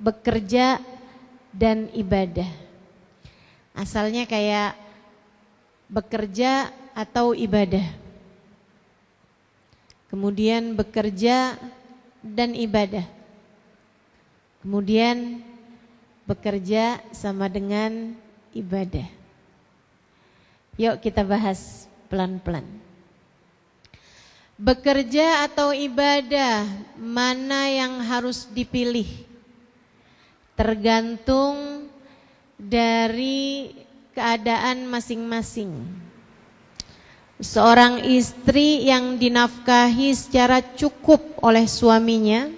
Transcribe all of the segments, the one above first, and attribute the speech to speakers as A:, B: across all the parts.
A: bekerja, dan ibadah. Asalnya kayak bekerja atau ibadah. Kemudian bekerja dan ibadah. Kemudian bekerja sama dengan ibadah. Yuk kita bahas pelan-pelan. Bekerja atau ibadah, mana yang harus dipilih? Tergantung dari keadaan masing-masing. Seorang istri yang dinafkahi secara cukup oleh suaminya,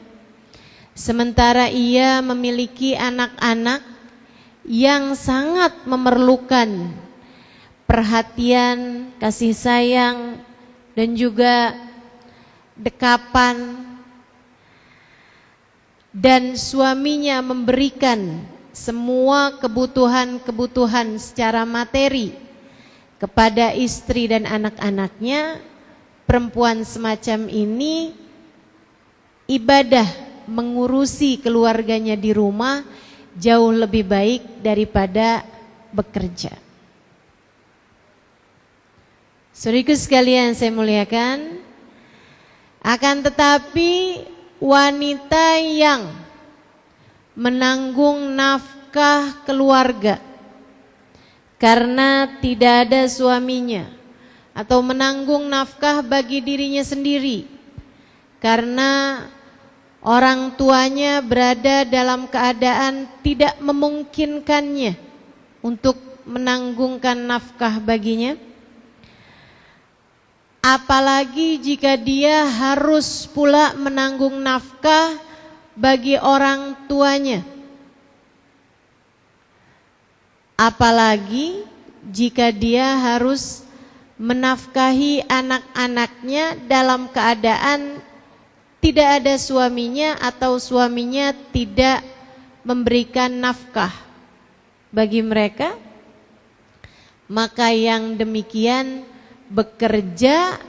A: sementara ia memiliki anak-anak yang sangat memerlukan perhatian, kasih sayang, dan juga dekapan, dan suaminya memberikan semua kebutuhan-kebutuhan secara materi kepada istri dan anak-anaknya, perempuan semacam ini ibadah mengurusi keluarganya di rumah jauh lebih baik daripada bekerja. Saudaraku sekalian saya muliakan, akan tetapi wanita yang menanggung nafkah keluarga karena tidak ada suaminya, atau menanggung nafkah bagi dirinya sendiri karena orang tuanya berada dalam keadaan tidak memungkinkannya untuk menanggungkan nafkah baginya, apalagi jika dia harus pula menanggung nafkah bagi orang tuanya, apalagi jika dia harus menafkahi anak-anaknya dalam keadaan tidak ada suaminya atau suaminya tidak memberikan nafkah bagi mereka, maka yang demikian bekerja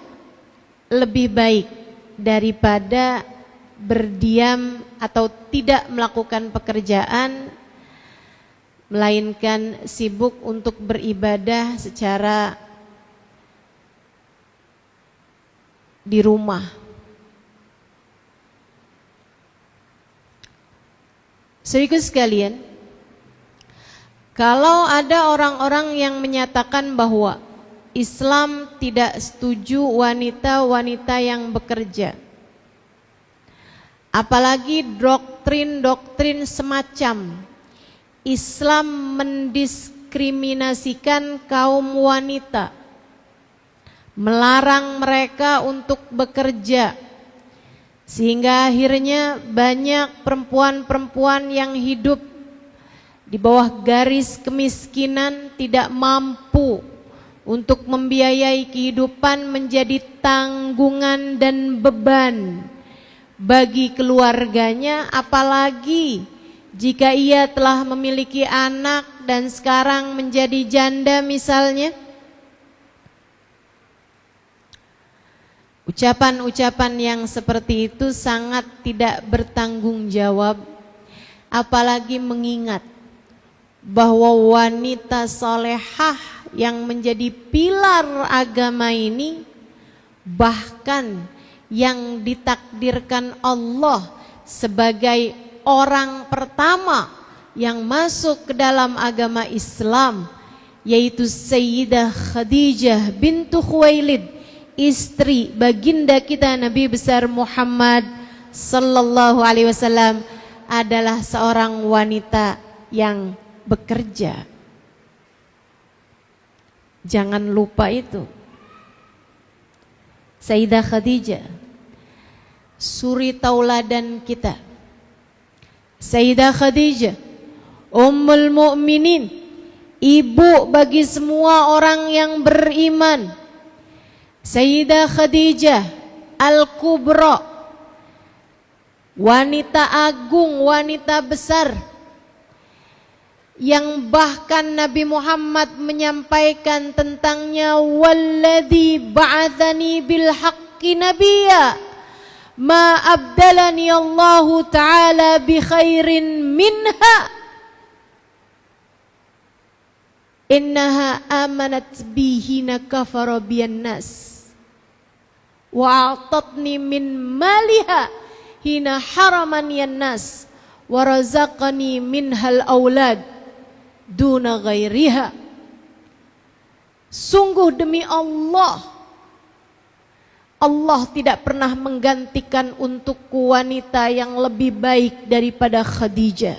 A: lebih baik daripada berdiam atau tidak melakukan pekerjaan, melainkan sibuk untuk beribadah secara di rumah. Saudaraku sekalian, kalau ada orang-orang yang menyatakan bahwa Islam tidak setuju wanita-wanita yang bekerja, apalagi doktrin-doktrin semacam Islam mendiskriminasikan kaum wanita, melarang mereka untuk bekerja, sehingga akhirnya banyak perempuan-perempuan yang hidup di bawah garis kemiskinan tidak mampu untuk membiayai kehidupan, menjadi tanggungan dan beban bagi keluarganya, apalagi jika ia telah memiliki anak dan sekarang menjadi janda misalnya. Ucapan-ucapan yang seperti itu sangat tidak bertanggung jawab, apalagi mengingat bahwa wanita solehah yang menjadi pilar agama ini, bahkan yang ditakdirkan Allah sebagai orang pertama yang masuk ke dalam agama Islam, yaitu Sayyidah Khadijah bintu Khuwailid, istri baginda kita Nabi besar Muhammad sallallahu alaihi wasallam, adalah seorang wanita yang bekerja. Jangan lupa itu. Sayyidah Khadijah, suri tauladan kita. Sayyidah Khadijah, Ummul Mukminin, ibu bagi semua orang yang beriman. Sayyidah Khadijah Al-Kubra, wanita agung, wanita besar, yang bahkan Nabi Muhammad menyampaikan tentangnya, walladzi ba'atsani bil haqqi nabiyya ma abdalani Allahu ta'ala bi khairin minha innaha amanat bihina kafara biyan nas wa a'tatni min maliha hina haraman yan nas wa razaqani minhal aulad duna ghairiha. Sungguh demi Allah, Allah tidak pernah menggantikan untukku wanita yang lebih baik daripada Khadijah.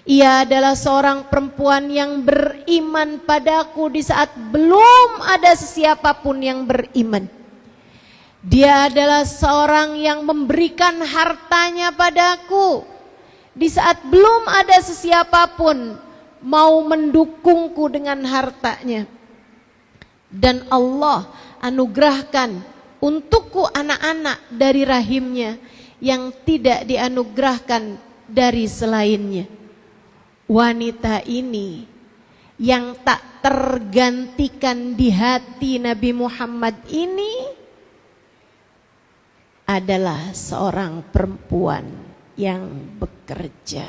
A: Ia adalah seorang perempuan yang beriman padaku di saat belum ada sesiapapun yang beriman. Dia adalah seorang yang memberikan hartanya padaku di saat belum ada sesiapapun mau mendukungku dengan hartanya. Dan Allah anugerahkan untukku anak-anak dari rahimnya yang tidak dianugerahkan dari selainnya. Wanita ini yang tak tergantikan di hati Nabi Muhammad ini adalah seorang perempuan yang bekerja.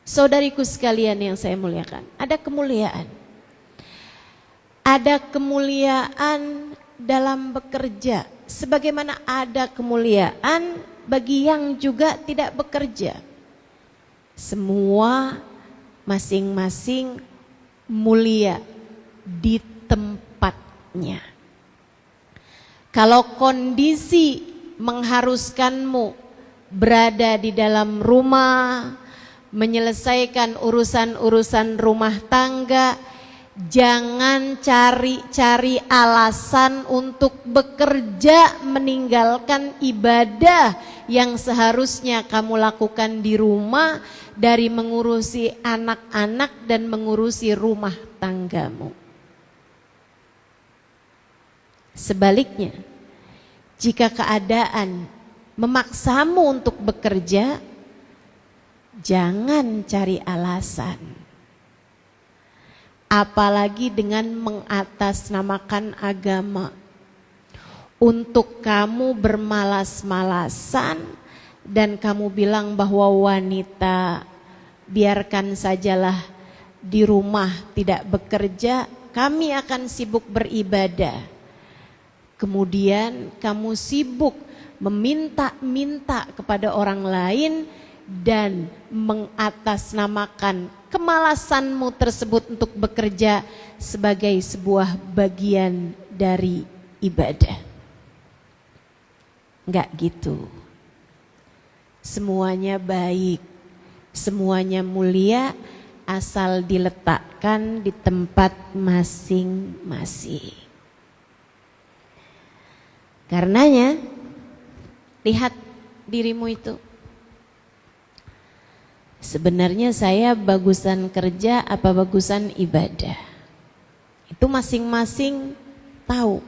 A: Saudariku sekalian yang saya muliakan, ada kemuliaan. Ada kemuliaan dalam bekerja, sebagaimana ada kemuliaan bagi yang juga tidak bekerja. Semua masing-masing mulia di tempatnya. Kalau kondisi mengharuskanmu berada di dalam rumah, menyelesaikan urusan-urusan rumah tangga, jangan cari-cari alasan untuk bekerja meninggalkan ibadah yang seharusnya kamu lakukan di rumah, dari mengurusi anak-anak dan mengurusi rumah tanggamu. Sebaliknya, jika keadaan memaksamu untuk bekerja, jangan cari alasan. Apalagi dengan mengatasnamakan agama. Untuk kamu bermalas-malasan dan kamu bilang bahwa wanita biarkan sajalah di rumah tidak bekerja, kami akan sibuk beribadah. Kemudian kamu sibuk meminta-minta kepada orang lain dan mengatasnamakan kemalasanmu tersebut untuk bekerja sebagai sebuah bagian dari ibadah. Enggak gitu. Semuanya baik, semuanya mulia asal diletakkan di tempat masing-masing. Karenanya, lihat dirimu itu. Sebenarnya saya bagusan kerja apa bagusan ibadah? Itu masing-masing tahu.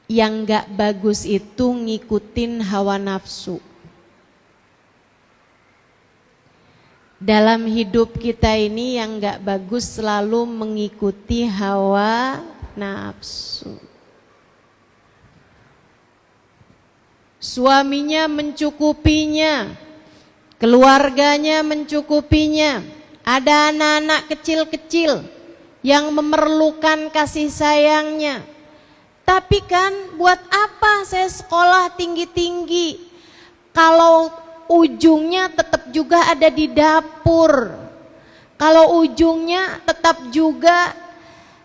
A: Yang gak bagus itu ngikutin hawa nafsu. Dalam hidup kita ini yang gak bagus selalu mengikuti hawa nafsu. Suaminya mencukupinya, keluarganya mencukupinya, ada anak-anak kecil-kecil yang memerlukan kasih sayangnya. Tapi kan buat apa saya sekolah tinggi-tinggi kalau ujungnya tetap juga ada di dapur, kalau ujungnya tetap juga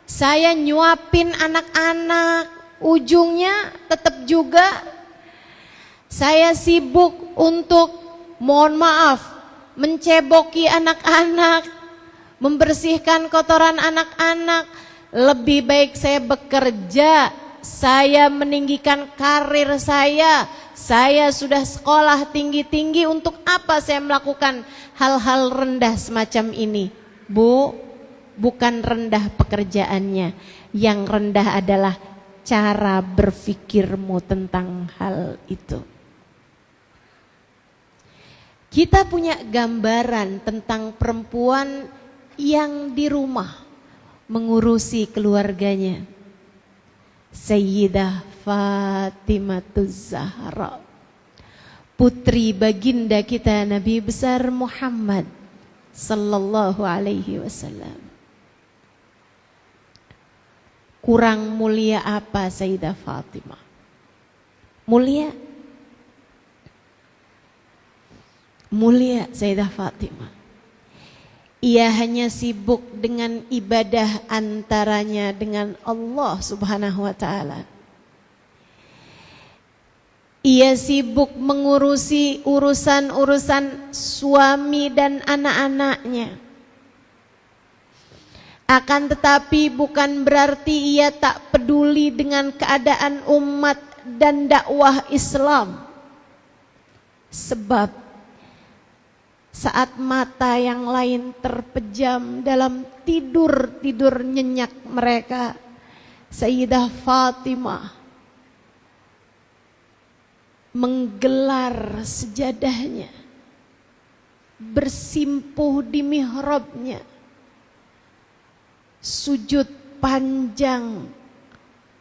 A: saya nyuapin anak-anak, ujungnya tetap juga saya sibuk untuk, mohon maaf, menceboki anak-anak, membersihkan kotoran anak-anak. Lebih baik saya bekerja, saya meninggikan karir saya sudah sekolah tinggi-tinggi, untuk apa saya melakukan hal-hal rendah semacam ini? Bu, bukan rendah pekerjaannya, yang rendah adalah cara berpikirmu tentang hal itu. Kita punya gambaran tentang perempuan yang di rumah mengurusi keluarganya. Sayyidah Fatimah Zahra putri baginda kita Nabi besar Muhammad sallallahu alaihi wasallam. Kurang mulia apa Sayyidah Fatimah? Mulia. Mulia Sayyidah Fatimah. Ia hanya sibuk dengan ibadah antaranya dengan Allah Subhanahu wa taala. Ia sibuk mengurusi urusan-urusan suami dan anak-anaknya. Akan tetapi bukan berarti ia tak peduli dengan keadaan umat dan dakwah Islam. Sebab saat mata yang lain terpejam dalam tidur-tidur nyenyak mereka, Sayyidah Fatimah menggelar sejadahnya, bersimpuh di mihrabnya, sujud panjang,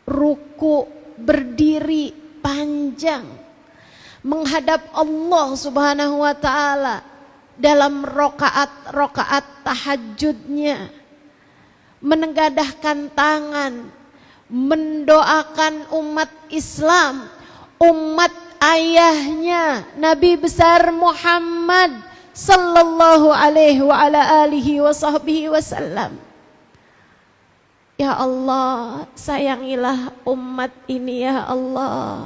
A: ruku berdiri panjang, menghadap Allah Subhanahu wa taala dalam rokaat tahajudnya, menegadahkan tangan, mendoakan umat Islam, umat ayahnya Nabi besar Muhammad sallallahu alaihi wa ala alihi wa sahbihi wasallam. Ya Allah, sayangilah umat ini ya Allah.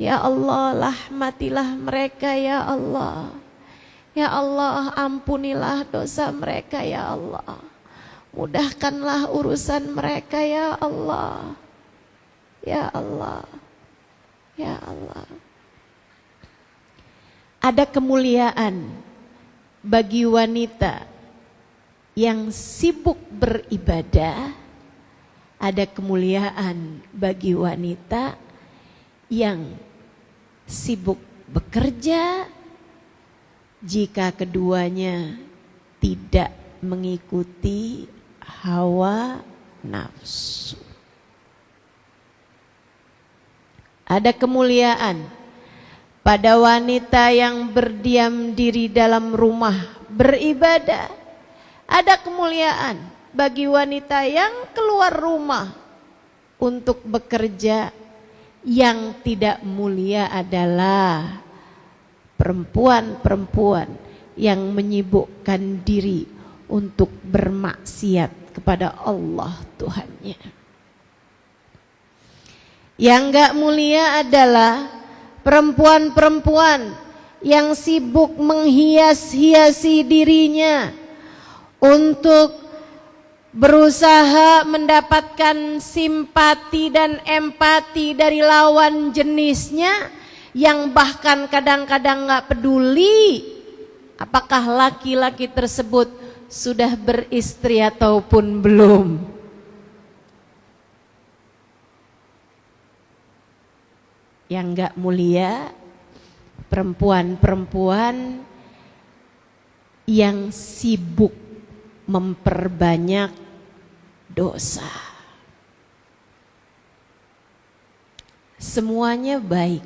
A: Ya Allah, rahmatilah mereka ya Allah. Ya Allah, ampunilah dosa mereka ya Allah. Mudahkanlah urusan mereka ya Allah. Ya Allah. Ya Allah. Ada kemuliaan bagi wanita yang sibuk beribadah. Ada kemuliaan bagi wanita yang sibuk bekerja jika keduanya tidak mengikuti hawa nafsu. Ada kemuliaan pada wanita yang berdiam diri dalam rumah beribadah. Ada kemuliaan bagi wanita yang keluar rumah untuk bekerja. Yang tidak mulia adalah perempuan-perempuan yang menyibukkan diri untuk bermaksiat kepada Allah Tuhannya. Yang gak mulia adalah perempuan-perempuan yang sibuk menghias-hiasi dirinya untuk berusaha mendapatkan simpati dan empati dari lawan jenisnya, yang bahkan kadang-kadang gak peduli apakah laki-laki tersebut sudah beristri ataupun belum. Yang gak mulia perempuan-perempuan yang sibuk memperbanyak dosa. Semuanya baik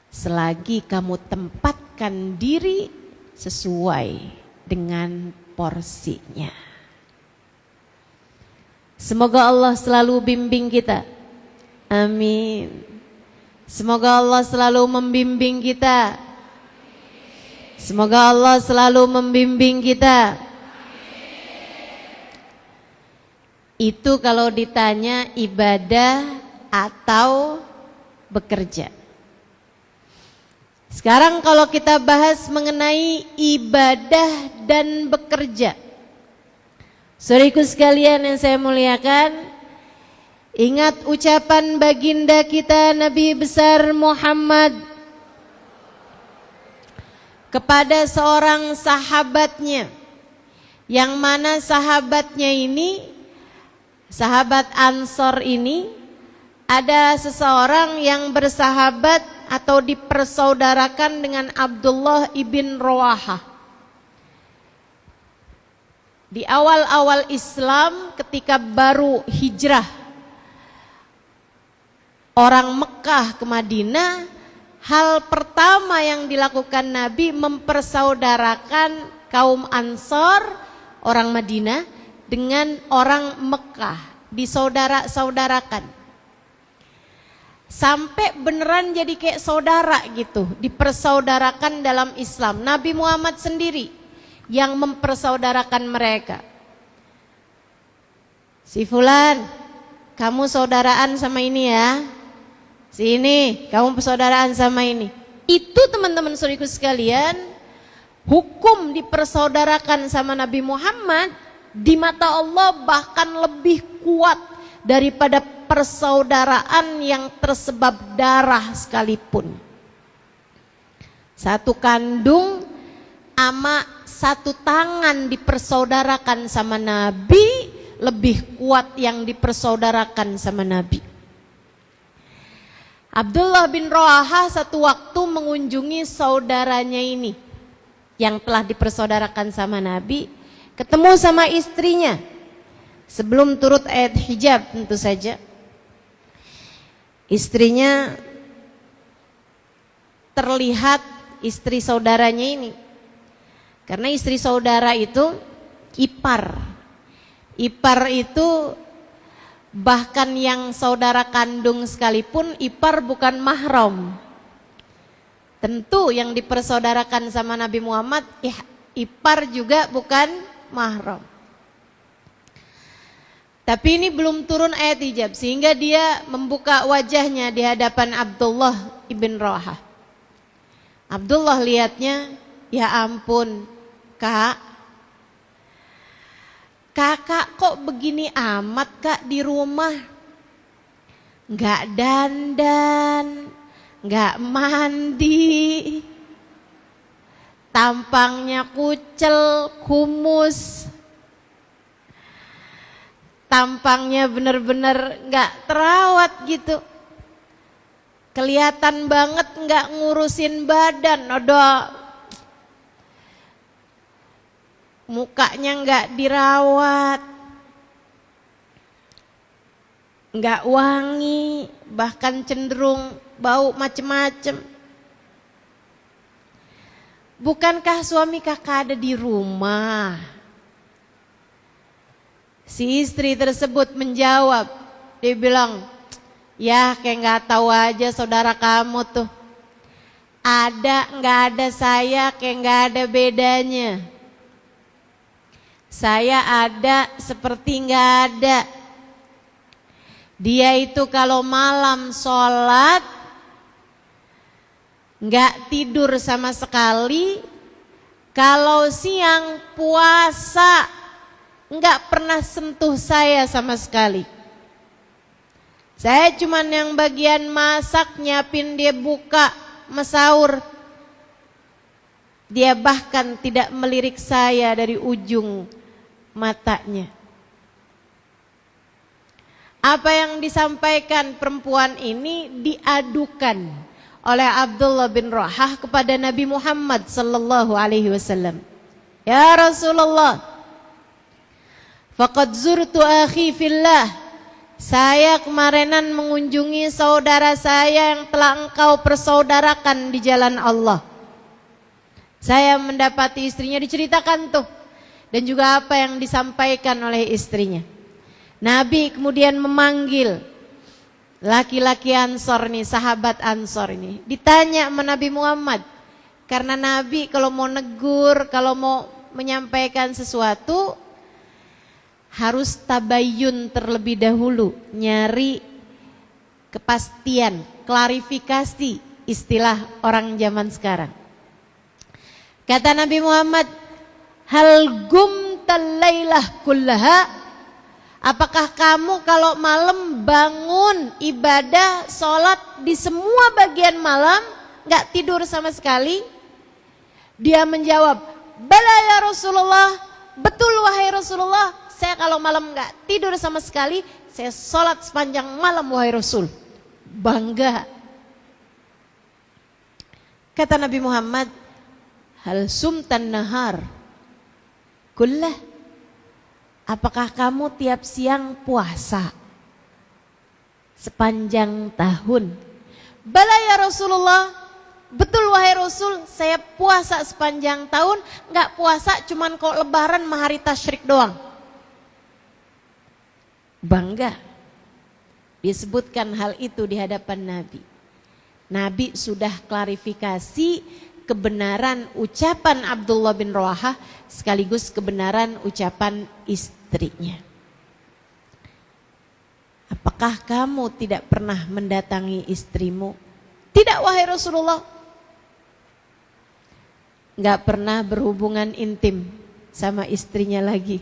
A: selagi kamu tempatkan diri sesuai dengan porsinya. Semoga Allah selalu bimbing kita. Amin. Semoga Allah selalu membimbing kita. Semoga Allah selalu membimbing kita. Itu kalau ditanya ibadah atau bekerja. Sekarang kalau kita bahas mengenai ibadah dan bekerja, saudaraku sekalian yang saya muliakan, ingat ucapan baginda kita Nabi besar Muhammad kepada seorang sahabatnya, yang mana sahabatnya ini, sahabat Ansor ini, ada seseorang yang bersahabat atau dipersaudarakan dengan Abdullah ibn Rawahah. Di awal-awal Islam ketika baru hijrah orang Mekah ke Madinah, hal pertama yang dilakukan Nabi mempersaudarakan kaum Ansor, orang Madinah, dengan orang Mekah, disaudara-saudarakan. Sampai beneran jadi kayak saudara gitu, dipersaudarakan dalam Islam. Nabi Muhammad sendiri yang mempersaudarakan mereka. Si fulan, kamu saudaraan sama ini ya. Sini, kamu persaudaraan sama ini. Itu teman-teman saudaraku sekalian, hukum dipersaudarakan sama Nabi Muhammad di mata Allah bahkan lebih kuat daripada persaudaraan yang tersebab darah sekalipun. Satu kandung ama satu tangan dipersaudarakan sama Nabi lebih kuat yang dipersaudarakan sama Nabi. Abdullah bin Rawaha satu waktu mengunjungi saudaranya ini yang telah dipersaudarakan sama Nabi, ketemu sama istrinya sebelum turut ayat hijab tentu saja. Istrinya terlihat istri saudaranya ini, karena istri saudara itu ipar. Ipar itu bahkan yang saudara kandung sekalipun ipar bukan mahram. Tentu yang dipersaudarakan sama Nabi Muhammad ipar juga bukan mahram. Tapi ini belum turun ayat hijab sehingga dia membuka wajahnya di hadapan Abdullah ibn Rawaha. Abdullah lihatnya, ya ampun kakak kok begini amat kak di rumah, nggak dandan, nggak mandi, tampangnya kucel, kumus, tampangnya bener-bener nggak terawat gitu, kelihatan banget nggak ngurusin badan, mukanya nggak dirawat, nggak wangi, bahkan cenderung bau macem-macem. Bukankah suami kakak ada di rumah? Si istri tersebut menjawab, dia bilang, ya kayak nggak tahu aja saudara kamu tuh. Ada nggak ada saya kayak nggak ada bedanya. Saya ada seperti nggak ada. Dia itu kalau malam sholat nggak tidur sama sekali. Kalau siang puasa nggak pernah sentuh saya sama sekali. Saya cuman yang bagian masak, nyiapin dia buka, masaur. Dia bahkan tidak melirik saya dari ujung matanya. Apa yang disampaikan perempuan ini diadukan oleh Abdullah bin Rawaha kepada Nabi Muhammad sallallahu alaihi wasallam. Ya Rasulullah, faqad zurtu akhi fillah. Saya kemarinan mengunjungi saudara saya yang telah engkau persaudarakan di jalan Allah. Saya mendapati istrinya, diceritakan tuh, dan juga apa yang disampaikan oleh istrinya. Nabi kemudian memanggil laki-laki Ansor nih, sahabat Ansor ini. Ditanya sama Nabi Muhammad, karena Nabi kalau mau negur, kalau mau menyampaikan sesuatu harus tabayyun terlebih dahulu, nyari kepastian, klarifikasi, istilah orang zaman sekarang. Kata Nabi Muhammad, hal gumtal lailah kullaha? Apakah kamu kalau malam bangun ibadah, sholat di semua bagian malam, gak tidur sama sekali? Dia menjawab, bala ya Rasulullah, betul wahai Rasulullah, saya kalau malam gak tidur sama sekali, saya sholat sepanjang malam wahai Rasul. Bangga. Kata Nabi Muhammad, hal sumtan nahar kullah? Apakah kamu tiap siang puasa sepanjang tahun? Bala ya Rasulullah, betul wahai Rasul, saya puasa sepanjang tahun, nggak puasa cuman kok lebaran sama hari tasyrik doang. Bangga disebutkan hal itu di hadapan Nabi. Nabi sudah klarifikasi kebenaran ucapan Abdullah bin Rawahah sekaligus kebenaran ucapan istrinya. Apakah kamu tidak pernah mendatangi istrimu? Tidak wahai Rasulullah. Gak pernah berhubungan intim sama istrinya lagi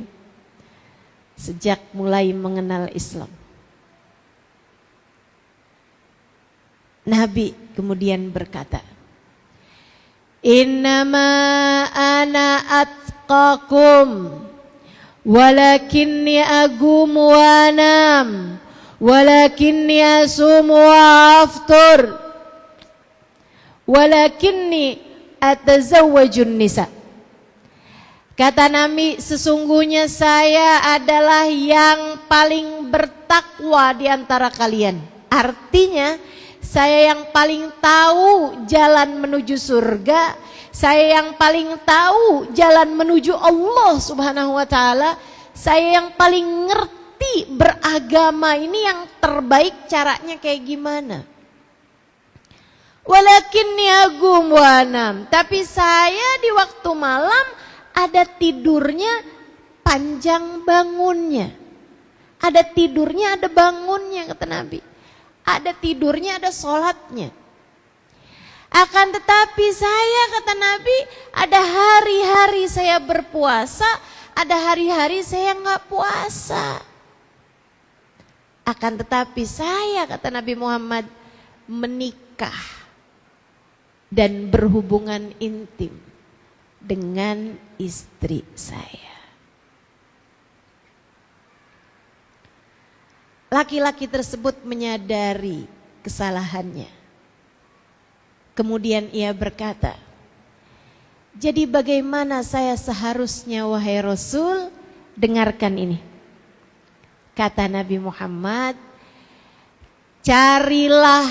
A: sejak mulai mengenal Islam. Nabi kemudian berkata, Innama ana atqakum walakinni agum wa anam walakinni asum wa aftur walakinni atazawwajun nisa. Kata Nabi, sesungguhnya saya adalah yang paling bertakwa di antara kalian. Artinya saya yang paling tahu jalan menuju surga, saya yang paling tahu jalan menuju Allah Subhanahu wa taala, saya yang paling ngerti beragama ini yang terbaik caranya kayak gimana. Walakinni agum wa anam, tapi saya di waktu malam ada tidurnya panjang bangunnya. Ada tidurnya, ada bangunnya kata Nabi. Ada tidurnya, ada sholatnya. Akan tetapi saya kata Nabi, ada hari-hari saya berpuasa, ada hari-hari saya nggak puasa. Akan tetapi saya kata Nabi Muhammad menikah dan berhubungan intim dengan istri saya. Laki-laki tersebut menyadari kesalahannya. Kemudian ia berkata, jadi bagaimana saya seharusnya wahai Rasul? Dengarkan ini. Kata Nabi Muhammad, carilah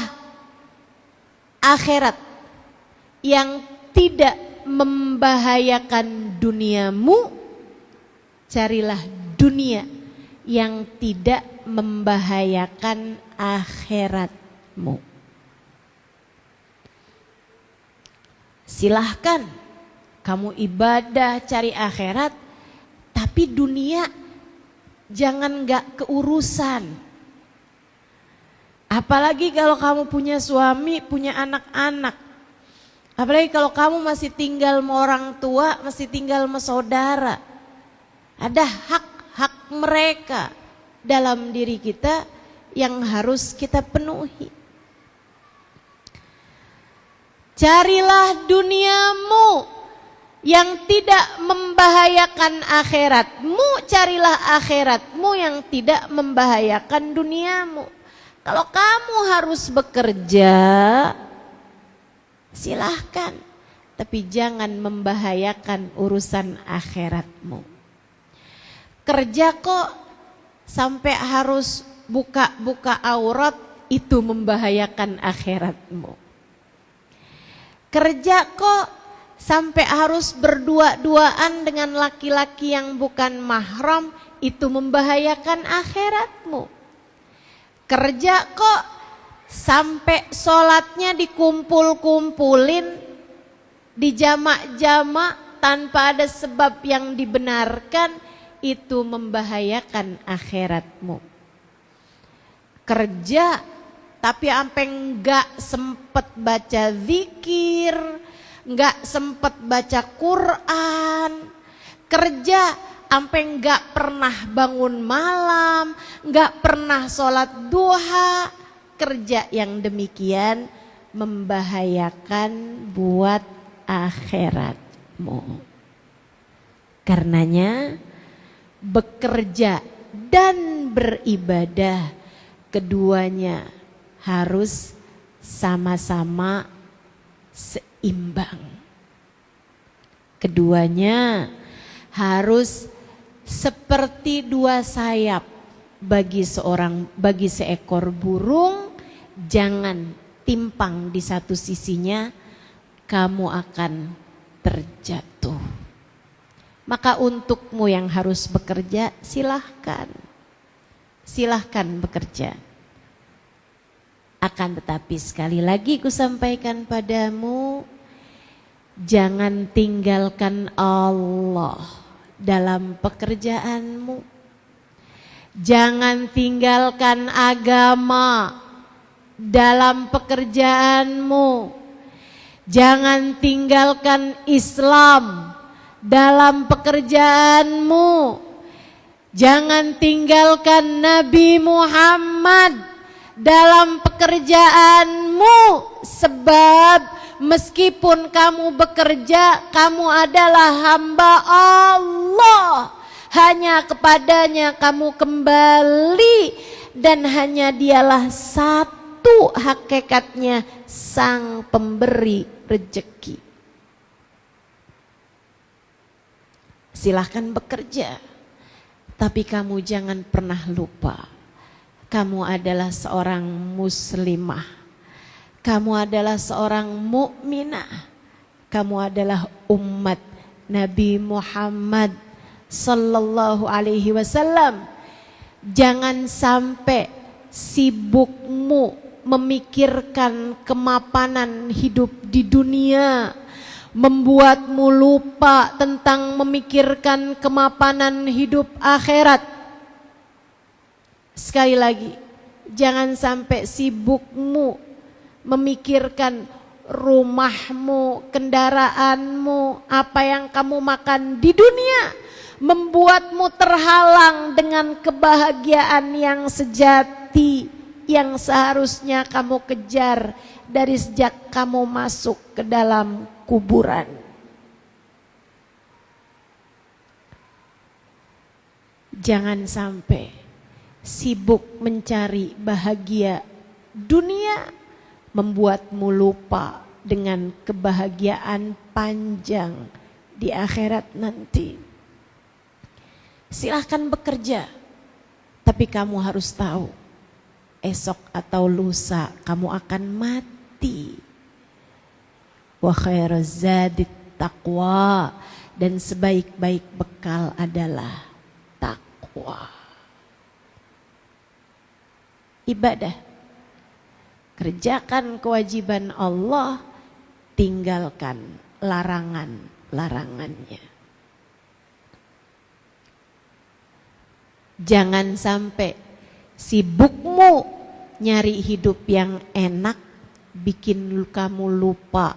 A: akhirat yang tidak membahayakan duniamu, carilah dunia yang tidak membahayakan akhiratmu. Silahkan kamu ibadah cari akhirat, tapi dunia jangan gak keurusan. Apalagi kalau kamu punya suami, punya anak-anak. Apalagi kalau kamu masih tinggal sama orang tua, masih tinggal sama saudara. Ada hak mereka dalam diri kita yang harus kita penuhi. Carilah duniamu yang tidak membahayakan akhiratmu, carilah akhiratmu yang tidak membahayakan duniamu. Kalau kamu harus bekerja, silahkan, tapi jangan membahayakan urusan akhiratmu. Kerja kok sampai harus buka-buka aurat, itu membahayakan akhiratmu. Kerja kok sampai harus berdua-duaan dengan laki-laki yang bukan mahram, itu membahayakan akhiratmu. Kerja kok sampai sholatnya dikumpul-kumpulin, dijamak-jamak tanpa ada sebab yang dibenarkan, itu membahayakan akhiratmu. Kerja tapi sampai enggak sempet baca zikir, enggak sempet baca Quran. Kerja sampai enggak pernah bangun malam, enggak pernah sholat duha. Kerja yang demikian membahayakan buat akhiratmu. Karenanya bekerja dan beribadah keduanya harus sama-sama seimbang. Keduanya harus seperti dua sayap bagi seekor burung, jangan timpang di satu sisinya kamu akan terjatuh. Maka untukmu yang harus bekerja, silahkan. Silahkan bekerja. Akan tetapi sekali lagi ku sampaikan padamu, jangan tinggalkan Allah dalam pekerjaanmu. Jangan tinggalkan agama dalam pekerjaanmu. Jangan tinggalkan Islam dalam pekerjaanmu. Jangan tinggalkan Nabi Muhammad dalam pekerjaanmu. Sebab meskipun kamu bekerja, kamu adalah hamba Allah. Hanya kepadanya kamu kembali, dan hanya dialah satu hakikatnya sang pemberi rezeki. Silahkan bekerja, tapi kamu jangan pernah lupa, kamu adalah seorang muslimah, kamu adalah seorang mukminah, kamu adalah umat Nabi Muhammad sallallahu alaihi wasallam. Jangan sampai sibukmu memikirkan kemapanan hidup di dunia membuatmu lupa tentang memikirkan kemapanan hidup akhirat. Sekali lagi, jangan sampai sibukmu memikirkan rumahmu, kendaraanmu, apa yang kamu makan di dunia membuatmu terhalang dengan kebahagiaan yang sejati yang seharusnya kamu kejar dari sejak kamu masuk ke dalam kuburan. Jangan sampai sibuk mencari bahagia dunia membuatmu lupa dengan kebahagiaan panjang di akhirat nanti. Silahkan bekerja, tapi kamu harus tahu esok atau lusa kamu akan mati. Wa khairuz zadit taqwa, dan sebaik-baik bekal adalah takwa. Ibadah, kerjakan kewajiban Allah, tinggalkan larangan-larangannya. Jangan sampai sibukmu nyari hidup yang enak bikin kamu lupa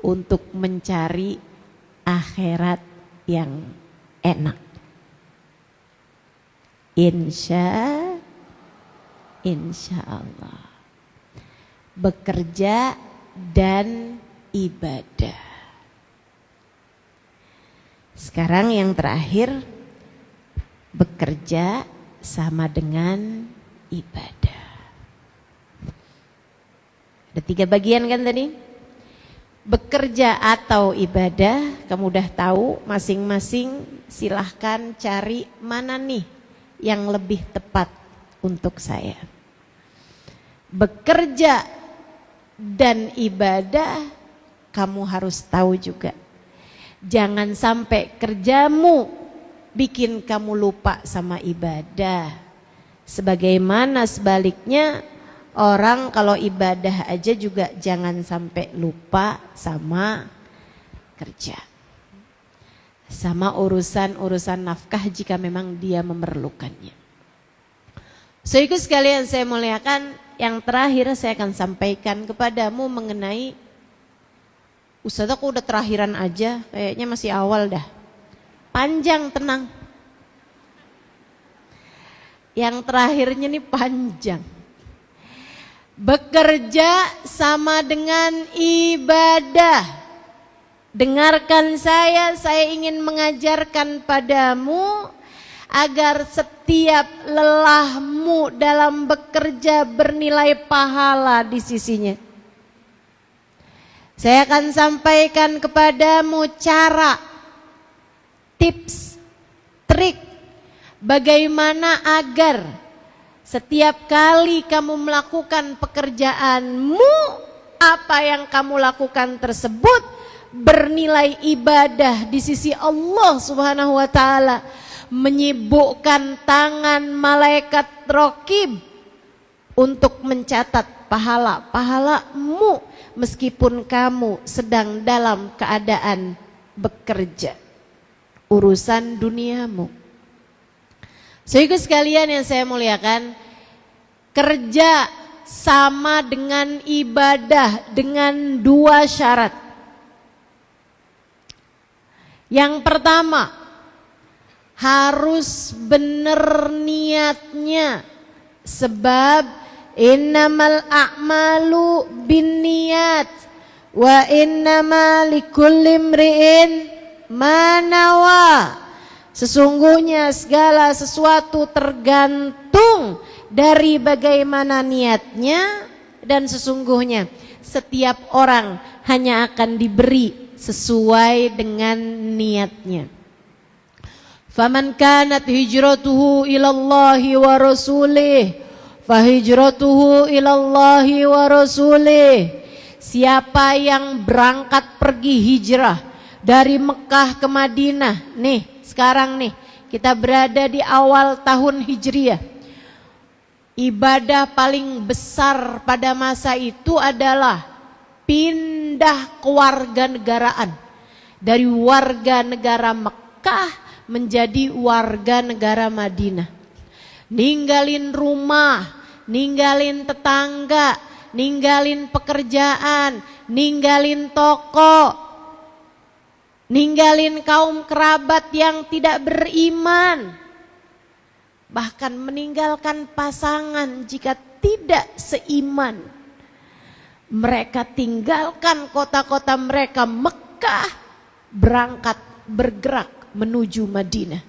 A: untuk mencari akhirat yang enak. Insya Allah. Bekerja dan ibadah. Sekarang yang terakhir, bekerja sama dengan ibadah. Ada 3 bagian kan tadi? Bekerja atau ibadah, kamu udah tahu masing-masing. Silahkan cari mana nih yang lebih tepat untuk saya. Bekerja dan ibadah, kamu harus tahu juga. Jangan sampai kerjamu bikin kamu lupa sama ibadah. Sebagaimana sebaliknya, orang kalau ibadah aja juga jangan sampai lupa sama kerja, sama urusan nafkah jika memang dia memerlukannya. Saudaraku sekalian saya muliakan, yang terakhir saya akan sampaikan kepadamu mengenai, Ustaz aku udah terakhiran aja, kayaknya masih awal dah. Panjang, tenang. Yang terakhirnya nih panjang. Bekerja sama dengan ibadah. Dengarkan saya ingin mengajarkan padamu agar setiap lelahmu dalam bekerja bernilai pahala di sisinya. Saya akan sampaikan kepadamu cara, tips, trik bagaimana agar setiap kali kamu melakukan pekerjaanmu apa yang kamu lakukan tersebut bernilai ibadah di sisi Allah Subhanahu wa taala, menyibukkan tangan malaikat raqib untuk mencatat pahala-pahalamu meskipun kamu sedang dalam keadaan bekerja urusan duniamu. Saudara sekalian yang saya muliakan, kerja sama dengan ibadah dengan dua syarat. Yang pertama, harus benar niatnya, sebab innamal a'malu binniyat wa innama likulli imri'in ma nawa. Sesungguhnya segala sesuatu tergantung dari bagaimana niatnya, dan sesungguhnya setiap orang hanya akan diberi sesuai dengan niatnya. Faman kanat hijratuhu ilallahi wa rasulih fahijratuhu ilallahi wa rasulih. Siapa yang berangkat pergi hijrah dari Mekah ke Madinah, nih sekarang nih kita berada di awal tahun Hijriah. Ibadah paling besar pada masa itu adalah pindah kewarganegaraan dari warga negara Mekah menjadi warga negara Madinah. Ninggalin rumah, ninggalin tetangga, ninggalin pekerjaan, ninggalin toko, ninggalin kaum kerabat yang tidak beriman, bahkan meninggalkan pasangan jika tidak seiman. Mereka tinggalkan kota-kota mereka Mekah, berangkat bergerak menuju Madinah.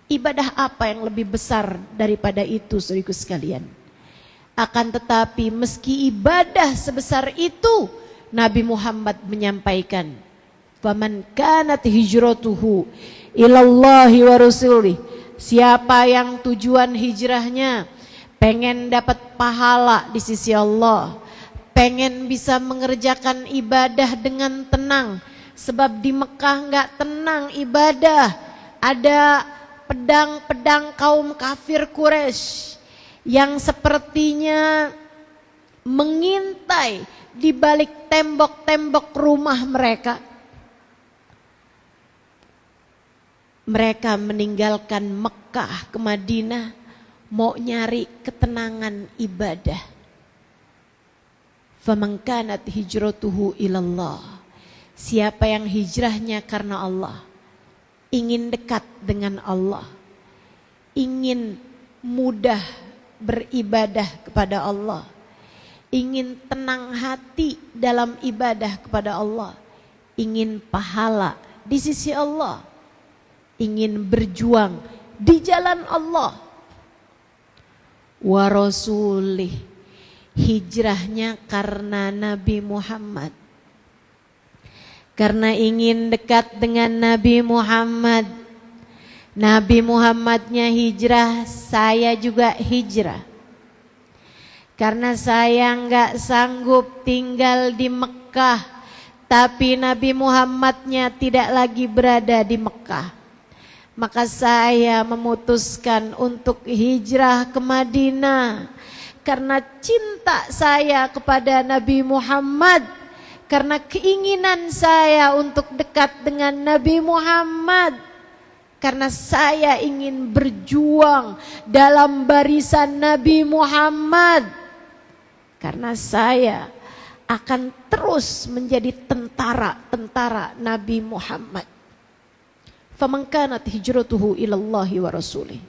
A: Ibadah apa yang lebih besar daripada itu, saudaraku sekalian? Akan tetapi meski ibadah sebesar itu, Nabi Muhammad menyampaikan, faman kanat hijratuhu ilallahi wa rasulih. Siapa yang tujuan hijrahnya pengen dapat pahala di sisi Allah, pengen bisa mengerjakan ibadah dengan tenang, sebab di Mekah nggak tenang ibadah. Ada pedang-pedang kaum kafir Quraisy yang sepertinya mengintai di balik tembok-tembok rumah mereka. Mereka meninggalkan Mekah ke Madinah mau nyari ketenangan ibadah. Faman kanat hijratuhu ilallah. Siapa yang hijrahnya karena Allah, ingin dekat dengan Allah, ingin mudah beribadah kepada Allah, ingin tenang hati dalam ibadah kepada Allah, ingin pahala di sisi Allah, ingin berjuang di jalan Allah, wa rasulih, hijrahnya karena Nabi Muhammad, karena ingin dekat dengan Nabi Muhammad. Nabi Muhammadnya hijrah, saya juga hijrah. Karena saya nggak sanggup tinggal di Mekah, tapi Nabi Muhammadnya tidak lagi berada di Mekah. Maka saya memutuskan untuk hijrah ke Madinah karena cinta saya kepada Nabi Muhammad, karena keinginan saya untuk dekat dengan Nabi Muhammad, karena saya ingin berjuang dalam barisan Nabi Muhammad, karena saya akan terus menjadi tentara-tentara Nabi Muhammad. Faman kanat hijratuhu ilallahi wa rasulih.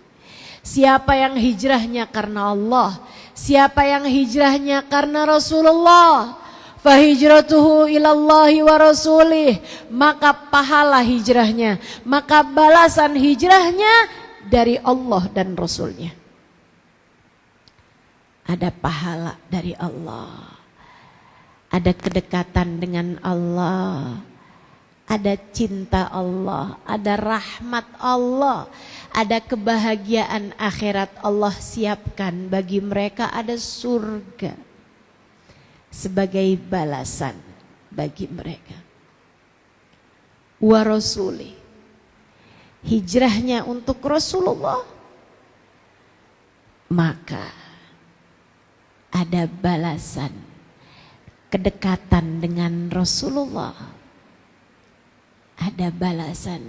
A: Siapa yang hijrahnya karena Allah, siapa yang hijrahnya karena Rasulullah, fahijratuhu ilallahi wa rasulih, maka pahala hijrahnya, maka balasan hijrahnya dari Allah dan Rasulnya. Ada pahala dari Allah, ada kedekatan dengan Allah, ada cinta Allah, ada rahmat Allah, ada kebahagiaan akhirat Allah siapkan bagi mereka, ada surga. sebagai balasan bagi mereka. Wa rasuli, hijrahnya untuk Rasulullah, maka ada balasan kedekatan dengan Rasulullah, ada balasan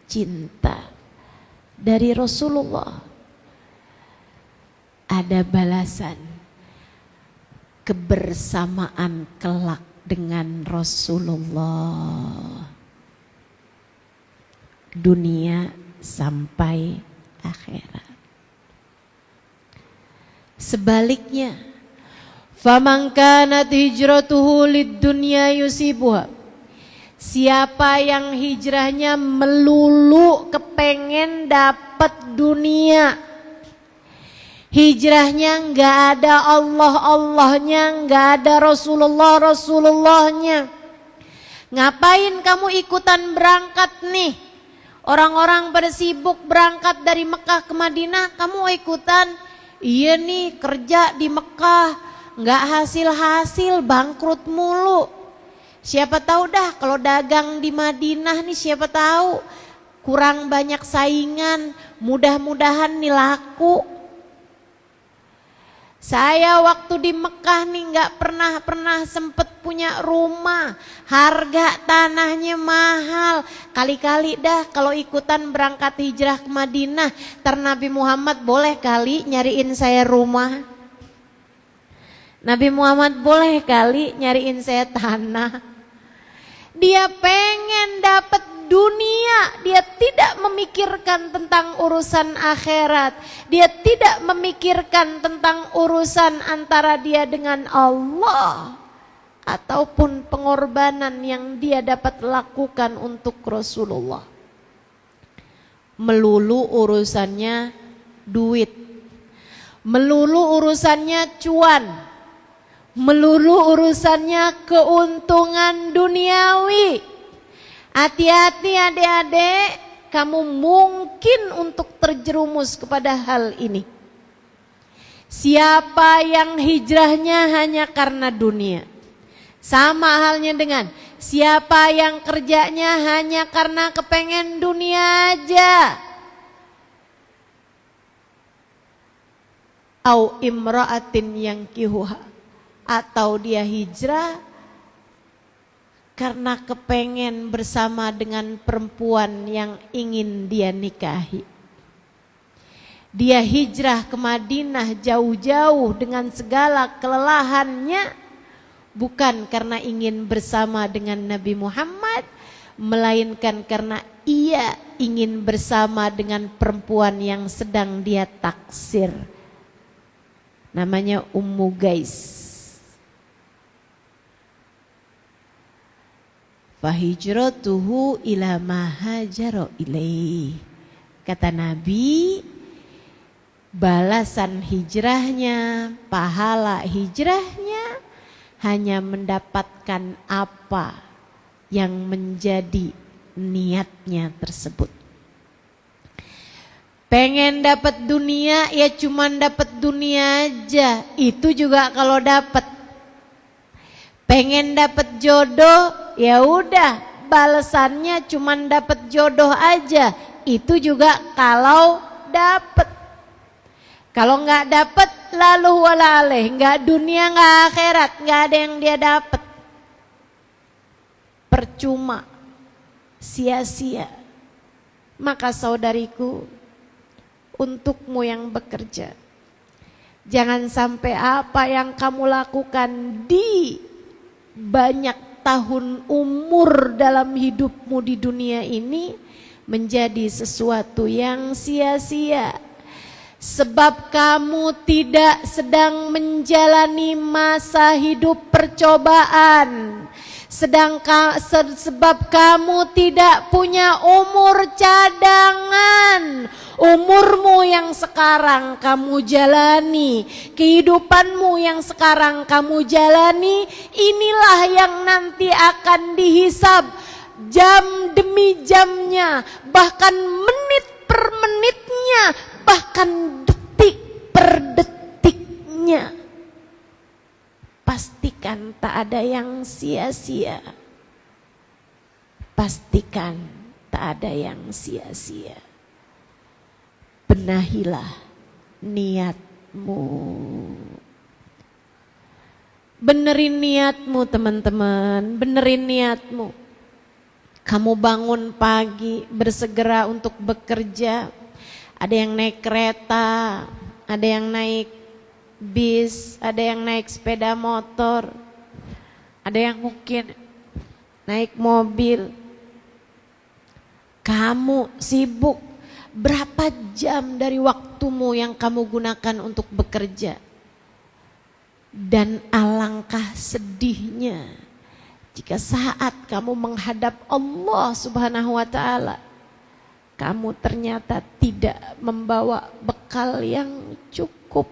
A: cinta dari Rasulullah, ada balasan kebersamaan kelak dengan Rasulullah, dunia sampai akhirat. Sebaliknya, faman kanat hijratuhu lid-dunya yusibuha, siapa yang hijrahnya melulu kepengen dapat dunia, hijrahnya nggak ada Allah-Allahnya, nggak ada Rasulullah-Rasulullahnya. Ngapain kamu ikutan berangkat nih? Orang-orang pada sibuk berangkat dari Mekah ke Madinah, kamu ikutan? Iya nih, kerja di Mekah nggak hasil-hasil, bangkrut mulu. Siapa tahu dah kalau dagang di Madinah nih, siapa tahu kurang banyak saingan, mudah-mudahan nih laku. Saya waktu di Mekah nih nggak pernah sempet punya rumah, harga tanahnya mahal. Kali-kali dah kalau ikutan berangkat hijrah ke Madinah, ntar Nabi Muhammad boleh kali nyariin saya rumah. Nabi Muhammad boleh kali nyariin saya tanah. Dia pengen dapat dunia, dia tidak memikirkan tentang urusan akhirat. Dia tidak memikirkan tentang urusan antara dia dengan Allah ataupun pengorbanan yang dia dapat lakukan untuk Rasulullah. Melulu urusannya duit, melulu urusannya cuan, melulu urusannya keuntungan duniawi. Hati-hati adik-adik, kamu mungkin untuk terjerumus kepada hal ini. Siapa yang hijrahnya hanya karena dunia, sama halnya dengan siapa yang kerjanya hanya karena kepengen dunia aja. Au imra'atin yang kihuha, atau dia hijrah karena kepengen bersama dengan perempuan yang ingin dia nikahi. Dia hijrah ke Madinah jauh-jauh dengan segala kelelahannya, bukan karena ingin bersama dengan Nabi Muhammad, melainkan karena ia ingin bersama dengan perempuan yang sedang dia taksir. Namanya Ummu Gais. Fahijratuhu ila ma hajara ilaih. Kata Nabi, balasan hijrahnya, pahala hijrahnya hanya mendapatkan apa yang menjadi niatnya tersebut. Pengen dapat dunia, ya cuman dapat dunia aja, itu juga kalau dapat. Pengen dapat jodoh, ya udah balasannya cuman dapat jodoh aja, itu juga kalau dapat. Kalau nggak dapat, lalu walaleh, nggak dunia nggak akhirat, nggak ada yang dia dapat. Percuma, sia-sia. Maka saudariku, untukmu yang bekerja, jangan sampai apa yang kamu lakukan di banyak tahun umur dalam hidupmu di dunia ini menjadi sesuatu yang sia-sia. Sebab kamu tidak sedang menjalani masa hidup percobaan. Sebab kamu tidak punya umur cadangan. Umurmu yang sekarang kamu jalani, kehidupanmu yang sekarang kamu jalani, inilah yang nanti akan dihisab jam demi jamnya, bahkan menit per menitnya, bahkan detik per detiknya. Pastikan Pastikan tak ada yang sia-sia. Pastikan tak ada yang sia-sia. Benahilah niatmu. Benerin niatmu teman-teman, benerin niatmu. Kamu bangun pagi, bersegera untuk bekerja. Ada yang naik kereta, ada yang naik bis, ada yang naik sepeda motor, ada yang mungkin naik mobil. Kamu sibuk, berapa jam dari waktumu yang kamu gunakan untuk bekerja? Dan alangkah sedihnya jika saat kamu menghadap Allah Subhanahu wa ta'ala, kamu ternyata tidak membawa bekal yang cukup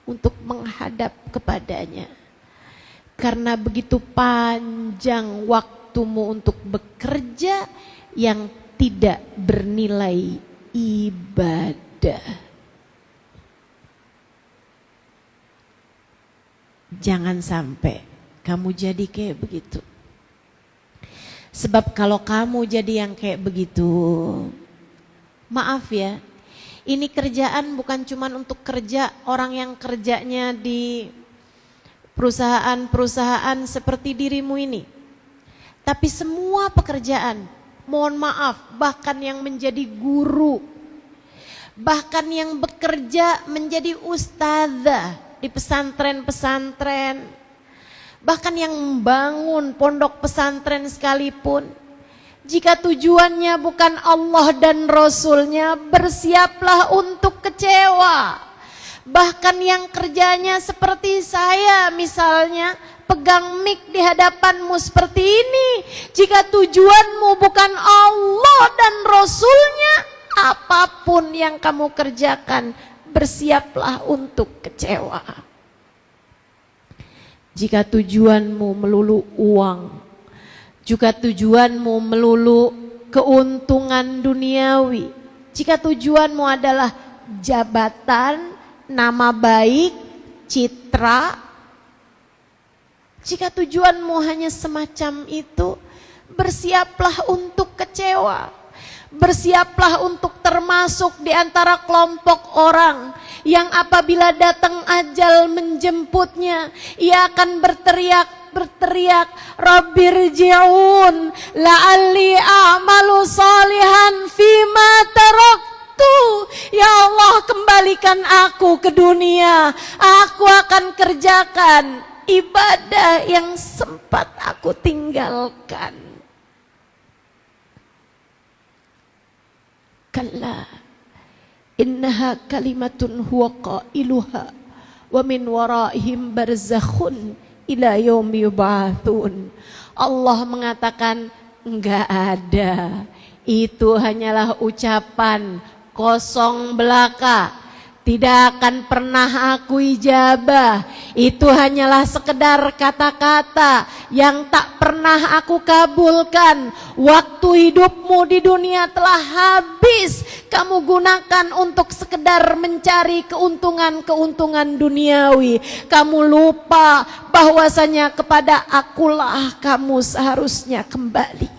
A: untuk menghadap kepadanya. Karena begitu panjang waktumu untuk bekerja yang tidak bernilai ibadah. Jangan sampai kamu jadi kayak begitu. Sebab kalau kamu jadi yang kayak begitu, maaf ya, ini kerjaan bukan cuma untuk kerja orang yang kerjanya di perusahaan-perusahaan seperti dirimu ini. Tapi semua pekerjaan, mohon maaf, bahkan yang menjadi guru, bahkan yang bekerja menjadi ustazah di pesantren-pesantren, bahkan yang membangun pondok pesantren sekalipun, jika tujuannya bukan Allah dan Rasulnya, bersiaplah untuk kecewa. Bahkan yang kerjanya seperti saya misalnya, pegang mic di hadapanmu seperti ini, jika tujuanmu bukan Allah dan Rasulnya, apapun yang kamu kerjakan, bersiaplah untuk kecewa. Jika tujuanmu melulu uang, jika tujuanmu melulu keuntungan duniawi, jika tujuanmu adalah jabatan, nama baik, citra, jika tujuanmu hanya semacam itu, bersiaplah untuk kecewa. Bersiaplah untuk termasuk di antara kelompok orang yang apabila datang ajal menjemputnya, ia akan berteriak, Rabbirji'un la'alli a'malu salihan fima taraktu. Ya Allah, kembalikan aku ke dunia, aku akan kerjakan ibadah yang sempat aku tinggalkan. Kalla innaha kalimatun huwa qailuha wa min waraihim barzakhun ila yaumi yub'atsun. Allah mengatakan enggak ada, itu hanyalah ucapan kosong belaka, tidak akan pernah aku ijabah. Itu hanyalah sekedar kata-kata yang tak pernah aku kabulkan. Waktu hidupmu di dunia telah habis, kamu gunakan untuk sekedar mencari keuntungan-keuntungan duniawi. Kamu lupa bahwasanya kepada akulah kamu seharusnya kembali.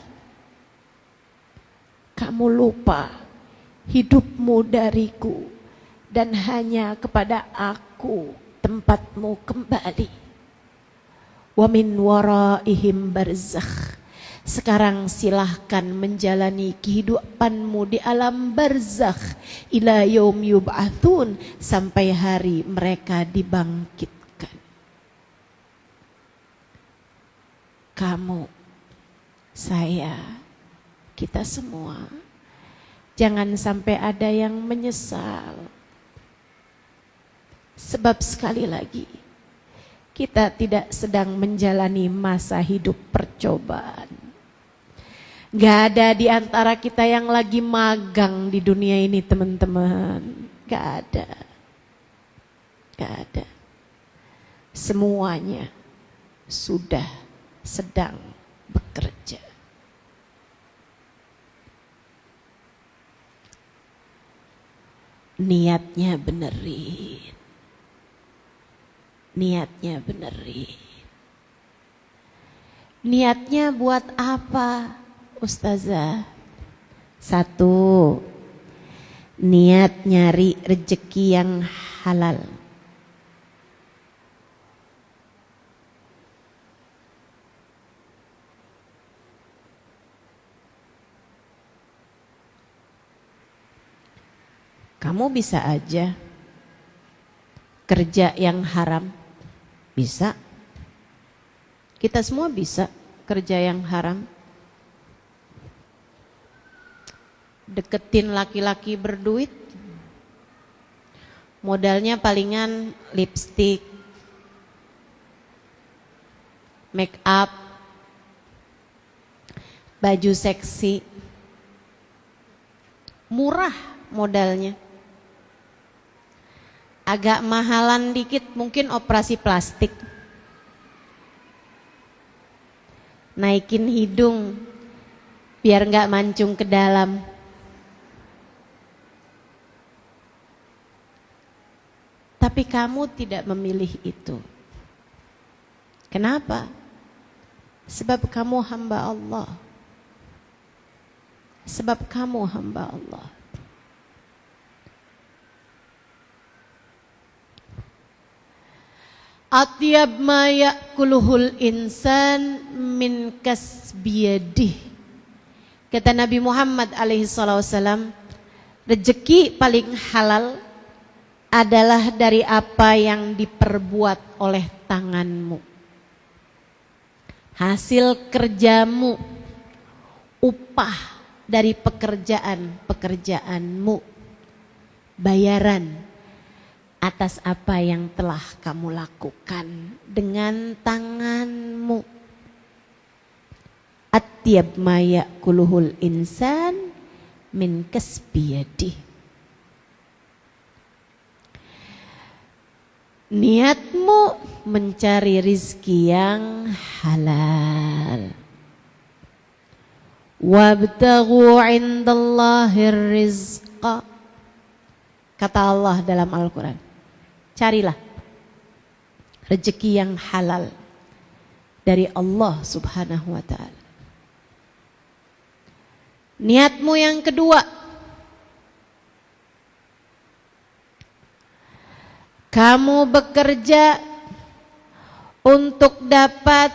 A: Kamu lupa hidupmu dariku, dan hanya kepada aku tempatmu kembali. Wa min waraihim barzakh. Sekarang silahkan menjalani kehidupanmu di alam barzakh ila yaum yub'atsun, sampai hari mereka dibangkitkan. Kamu, saya, kita semua, jangan sampai ada yang menyesal. Sebab sekali lagi, kita tidak sedang menjalani masa hidup percobaan. Gak ada di antara kita yang lagi magang di dunia ini, teman-teman. Gak ada. Gak ada. Semuanya sudah sedang bekerja. Niatnya benerin. Niatnya benerin. Niatnya buat apa, Ustazah? 1, niat nyari rezeki yang halal. Kamu bisa aja kerja yang haram, bisa. Kita semua bisa kerja yang haram. Deketin laki-laki berduit, modalnya palingan lipstick, make up, baju seksi, murah modalnya. Agak mahalan dikit mungkin operasi plastik, naikin hidung biar nggak mancung ke dalam. Tapi kamu tidak memilih itu. Kenapa? Sebab kamu hamba Allah. Sebab kamu hamba Allah. Atyab ma ya'kuluhul insan min kasbiyadih. Kata Nabi Muhammad alaihi wasallam, rezeki paling halal adalah dari apa yang diperbuat oleh tanganmu. Hasil kerjamu, upah dari pekerjaanmu, bayaran atas apa yang telah kamu lakukan dengan tanganmu. Atyab ma ya'kuluhul insan min kasbiyadih. Niatmu mencari rizki yang halal. Wabtaghu indallahir rizqa. Kata Allah dalam Al-Quran, carilah rezeki yang halal dari Allah Subhanahu wa ta'ala. Niatmu yang kedua, kamu bekerja untuk dapat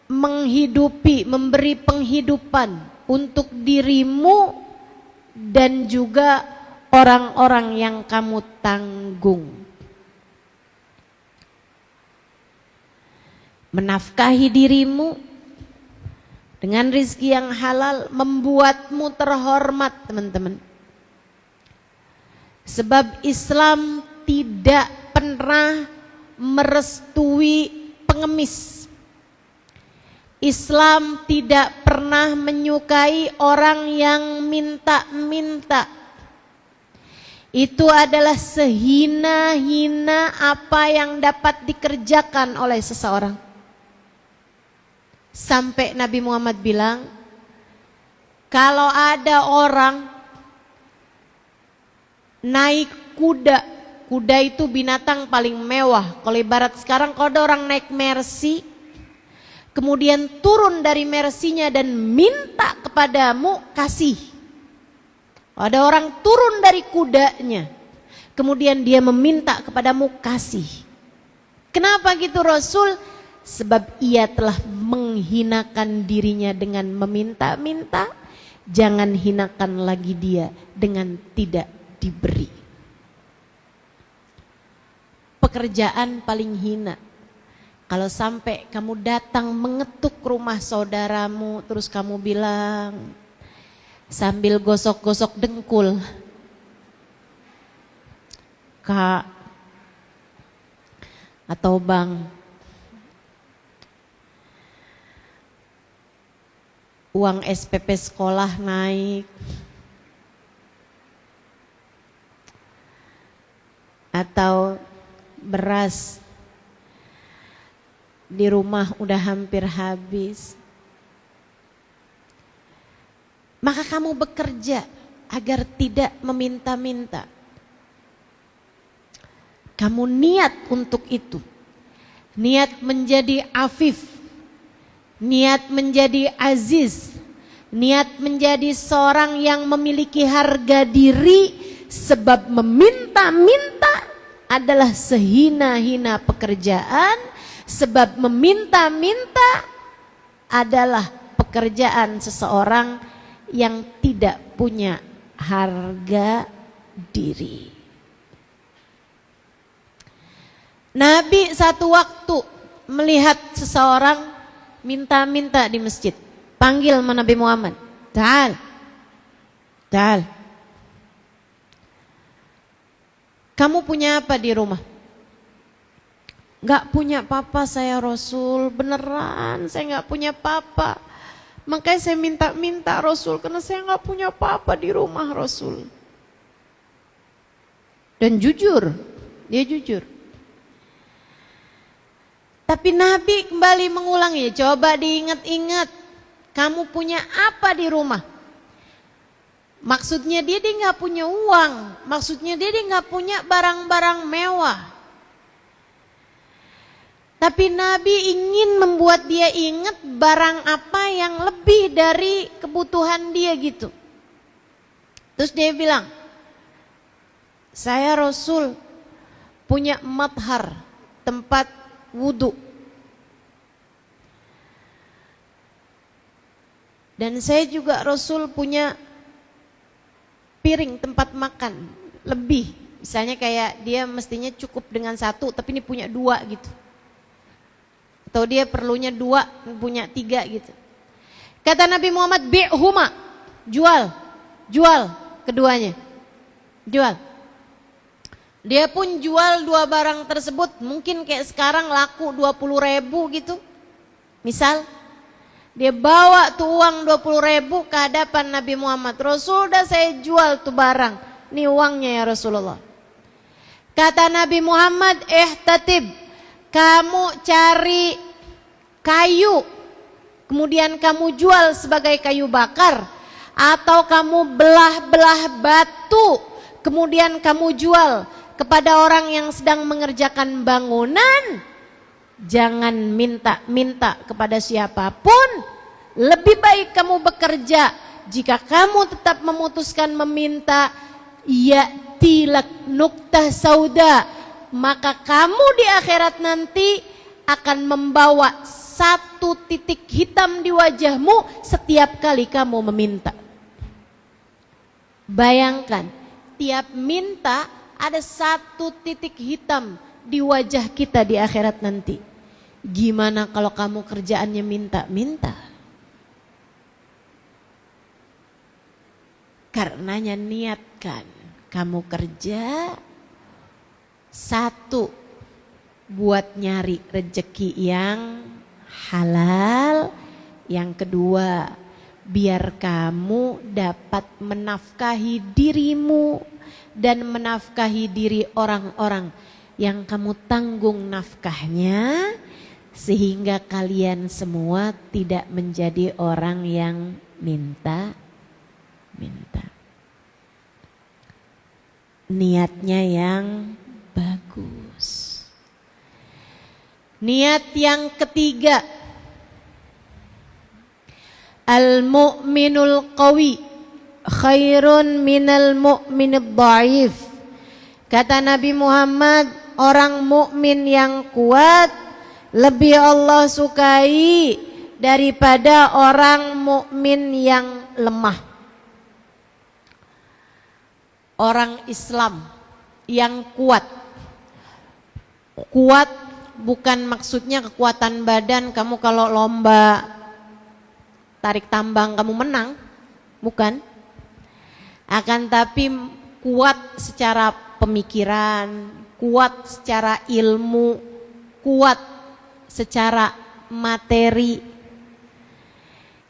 A: menghidupi, memberi penghidupan untuk dirimu dan juga orang-orang yang kamu tanggung. Menafkahi dirimu dengan rizki yang halal membuatmu terhormat, teman-teman. Sebab Islam tidak pernah merestui pengemis. Islam tidak pernah menyukai orang yang minta-minta. Itu adalah sehina-hina apa yang dapat dikerjakan oleh seseorang. Sampai Nabi Muhammad bilang, kalau ada orang naik kuda, kuda itu binatang paling mewah. Kalau ibarat sekarang kalau ada orang naik Mercy, kemudian turun dari Mercy-nya dan minta kepadamu, kasih. Ada orang turun dari kudanya, kemudian dia meminta kepadamu, kasih. Kenapa gitu Rasul? Sebab ia telah menghinakan dirinya dengan meminta-minta. Jangan hinakan lagi dia dengan tidak diberi. Pekerjaan paling hina, kalau sampai kamu datang mengetuk rumah saudaramu, terus kamu bilang sambil gosok-gosok dengkul, Kak atau Bang, uang SPP sekolah naik, atau beras di rumah udah hampir habis. Maka kamu bekerja agar tidak meminta-minta. Kamu niat untuk itu. Niat menjadi afif. niat menjadi aziz, niat menjadi seorang yang memiliki harga diri, sebab meminta-minta adalah sehina-hina pekerjaan, sebab meminta-minta adalah pekerjaan seseorang yang tidak punya harga diri. Nabi satu waktu melihat seseorang minta-minta di masjid. Panggil Nabi Muhammad. Ta'al. Ta'al. Kamu punya apa di rumah? Gak punya papa saya Rasul. Beneran saya gak punya papa. Makanya saya minta-minta Rasul, karena saya gak punya papa di rumah Rasul. Dan jujur, dia jujur. Tapi Nabi kembali mengulangi, coba diingat-ingat, kamu punya apa di rumah? Maksudnya dia gak punya uang, maksudnya dia gak punya barang-barang mewah. Tapi Nabi ingin membuat dia ingat barang apa yang lebih dari kebutuhan dia gitu. Terus dia bilang, saya Rasul punya mathar, tempat wudhu. Dan saya juga Rasul punya piring tempat makan lebih. Misalnya kayak dia mestinya cukup dengan satu, tapi ini punya dua gitu. Atau dia perlunya dua, punya tiga gitu. Kata Nabi Muhammad, bi'huma, jual keduanya, jual. Dia pun jual dua barang tersebut, mungkin kayak sekarang laku 20.000 gitu. Misal, dia bawa tuh uang 20.000 ke hadapan Nabi Muhammad. Rasul, udah saya jual tuh barang, ini uangnya ya Rasulullah. Kata Nabi Muhammad, ihtatib, kamu cari kayu, kemudian kamu jual sebagai kayu bakar, atau kamu belah-belah batu, kemudian kamu jual kepada orang yang sedang mengerjakan bangunan. Jangan minta-minta kepada siapapun. Lebih baik kamu bekerja. Jika kamu tetap memutuskan meminta, ya'tilak nuktah sauda, maka kamu di akhirat nanti akan membawa satu titik hitam di wajahmu setiap kali kamu meminta. Bayangkan, tiap minta ada satu titik hitam di wajah kita di akhirat nanti. Gimana kalau kamu kerjaannya minta-minta? Karenanya niatkan kamu kerja, satu, buat nyari rezeki yang halal. Yang kedua, biar kamu dapat menafkahi dirimu dan menafkahi diri orang-orang yang kamu tanggung nafkahnya, sehingga kalian semua tidak menjadi orang yang minta-minta. Niatnya yang bagus. Niat yang ketiga, al-mu'minul qawi khairun minal mu'minid dhaif. Kata Nabi Muhammad, orang mukmin yang kuat lebih Allah sukai daripada orang mukmin yang lemah. Orang Islam yang kuat. Kuat bukan maksudnya kekuatan badan, kamu kalau lomba tarik tambang kamu menang, bukan. Akan tapi kuat secara pemikiran, kuat secara ilmu, kuat secara materi.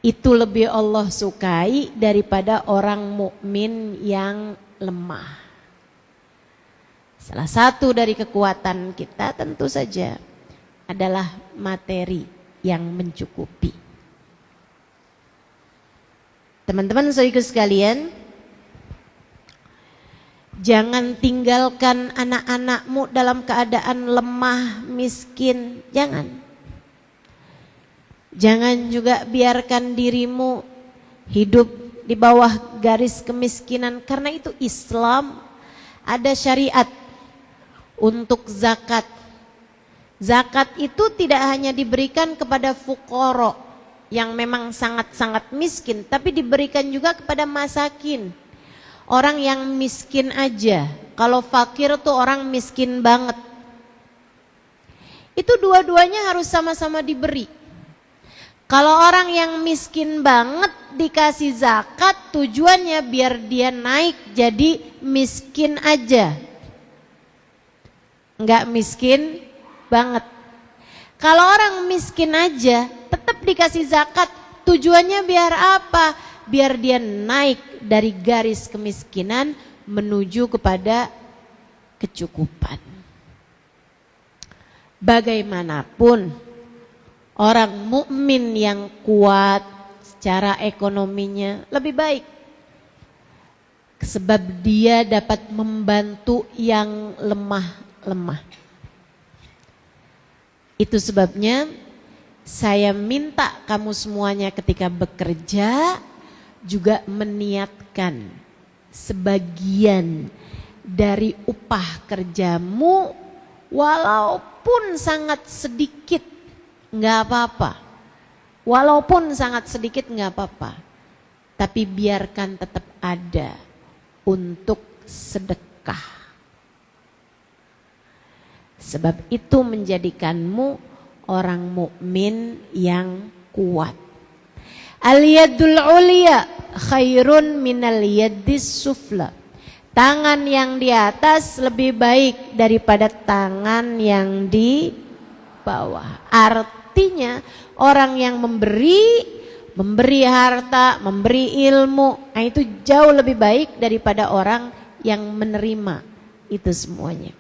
A: Itu lebih Allah sukai daripada orang mukmin yang lemah. Salah satu dari kekuatan kita tentu saja adalah materi yang mencukupi. Teman-teman saudaraku sekalian, jangan tinggalkan anak-anakmu dalam keadaan lemah, miskin. Jangan. Jangan juga biarkan dirimu hidup di bawah garis kemiskinan, karena itu Islam ada syariat untuk zakat. Zakat itu tidak hanya diberikan kepada fuqara yang memang sangat-sangat miskin, tapi diberikan juga kepada masakin, orang yang miskin aja. Kalau fakir tuh orang miskin banget. Itu dua-duanya harus sama-sama diberi. Kalau orang yang miskin banget dikasih zakat, tujuannya biar dia naik jadi miskin aja, enggak miskin banget. Kalau orang miskin aja tetap dikasih zakat, tujuannya biar apa? Biar dia naik dari garis kemiskinan menuju kepada kecukupan. Bagaimanapun, orang mukmin yang kuat secara ekonominya lebih baik, sebab dia dapat membantu yang lemah. Itu sebabnya saya minta kamu semuanya ketika bekerja juga meniatkan sebagian dari upah kerjamu, walaupun sangat sedikit, nggak apa-apa. Walaupun sangat sedikit nggak apa-apa, tapi biarkan tetap ada untuk sedekah. Sebab itu menjadikanmu orang mukmin yang kuat. Al-yadul ulya khairun minal yadis sufla. Tangan yang di atas lebih baik daripada tangan yang di bawah. Artinya orang yang memberi harta, memberi ilmu, nah itu jauh lebih baik daripada orang yang menerima itu semuanya.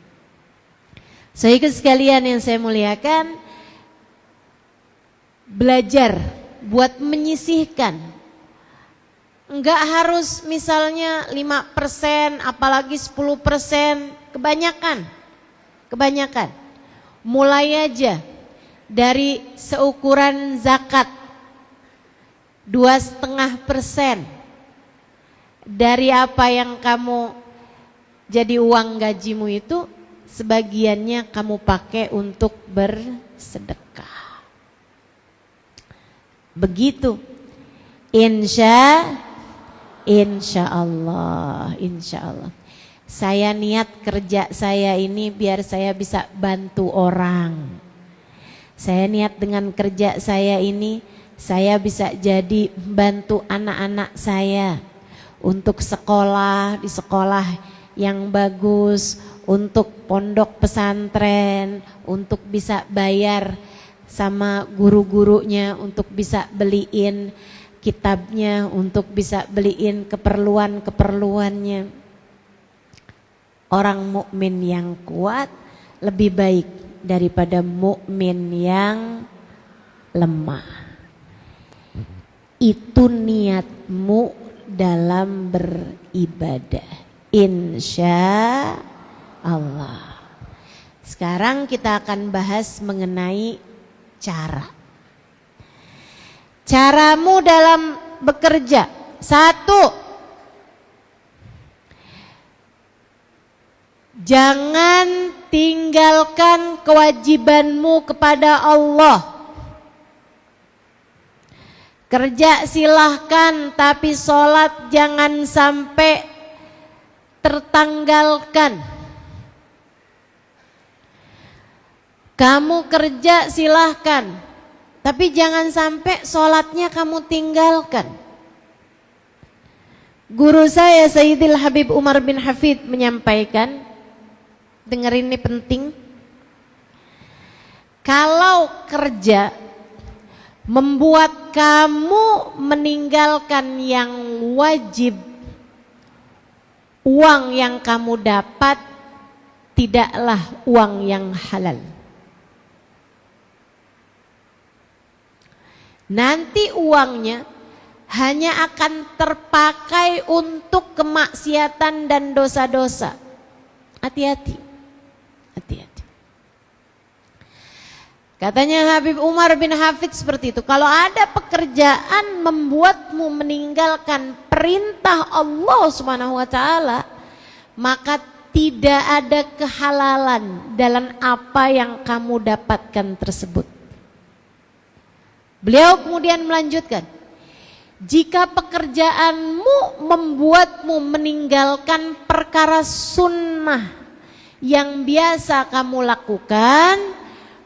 A: Sehingga sekalian yang saya muliakan, belajar buat menyisihkan. Enggak harus misalnya 5%, apalagi 10%, kebanyakan. Mulai aja dari seukuran zakat 2,5% dari apa yang kamu jadi uang gajimu itu, sebagiannya kamu pakai untuk bersedekah. Begitu. Insya Allah. Saya niat kerja saya ini biar saya bisa bantu orang. Saya niat dengan kerja saya ini saya bisa jadi bantu anak-anak saya untuk sekolah di sekolah yang bagus, untuk pondok pesantren, untuk bisa bayar sama guru-gurunya, untuk bisa beliin kitabnya, untuk bisa beliin keperluan-keperluannya. Orang mukmin yang kuat lebih baik daripada mukmin yang lemah. Itu niatmu dalam beribadah, insya Allah. Sekarang kita akan bahas mengenai caramu dalam bekerja. 1, jangan tinggalkan kewajibanmu kepada Allah. Kerja silahkan, tapi sholat jangan sampai tertanggalkan. Kamu kerja silahkan, tapi jangan sampai sholatnya kamu tinggalkan. Guru saya Sayyidil Habib Umar bin Hafid menyampaikan, dengerin ini penting. Kalau kerja membuat kamu meninggalkan yang wajib, uang yang kamu dapat tidaklah uang yang halal. Nanti uangnya hanya akan terpakai untuk kemaksiatan dan dosa-dosa. Hati-hati. Katanya Habib Umar bin Hafid seperti itu. Kalau ada pekerjaan membuatmu meninggalkan perintah Allah Subhanahu wa taala, maka tidak ada kehalalan dalam apa yang kamu dapatkan tersebut. Beliau kemudian melanjutkan, jika pekerjaanmu membuatmu meninggalkan perkara sunnah yang biasa kamu lakukan,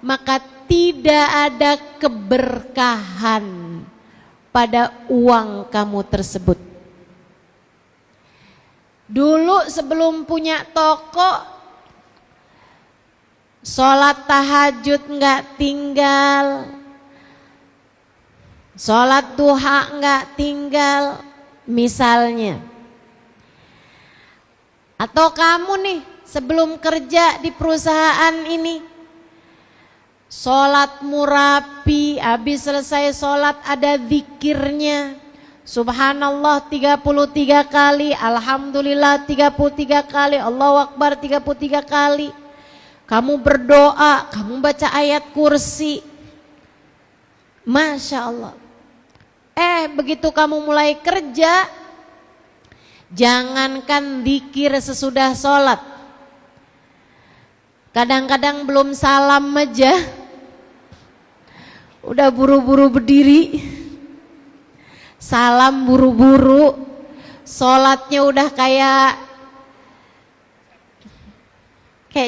A: maka tidak ada keberkahan pada uang kamu tersebut. Dulu sebelum punya toko, sholat tahajud nggak tinggal, sholat duha nggak tinggal, misalnya. Atau kamu nih sebelum kerja di perusahaan ini, sholatmu rapi, habis selesai sholat ada zikirnya, subhanallah 33 kali, alhamdulillah 33 kali, Allahu Akbar 33 kali. Kamu berdoa, kamu baca ayat kursi, Masya Allah. Begitu kamu mulai kerja, jangankan zikir sesudah sholat, kadang-kadang belum salam aja udah buru-buru berdiri, salam buru-buru, sholatnya udah kayak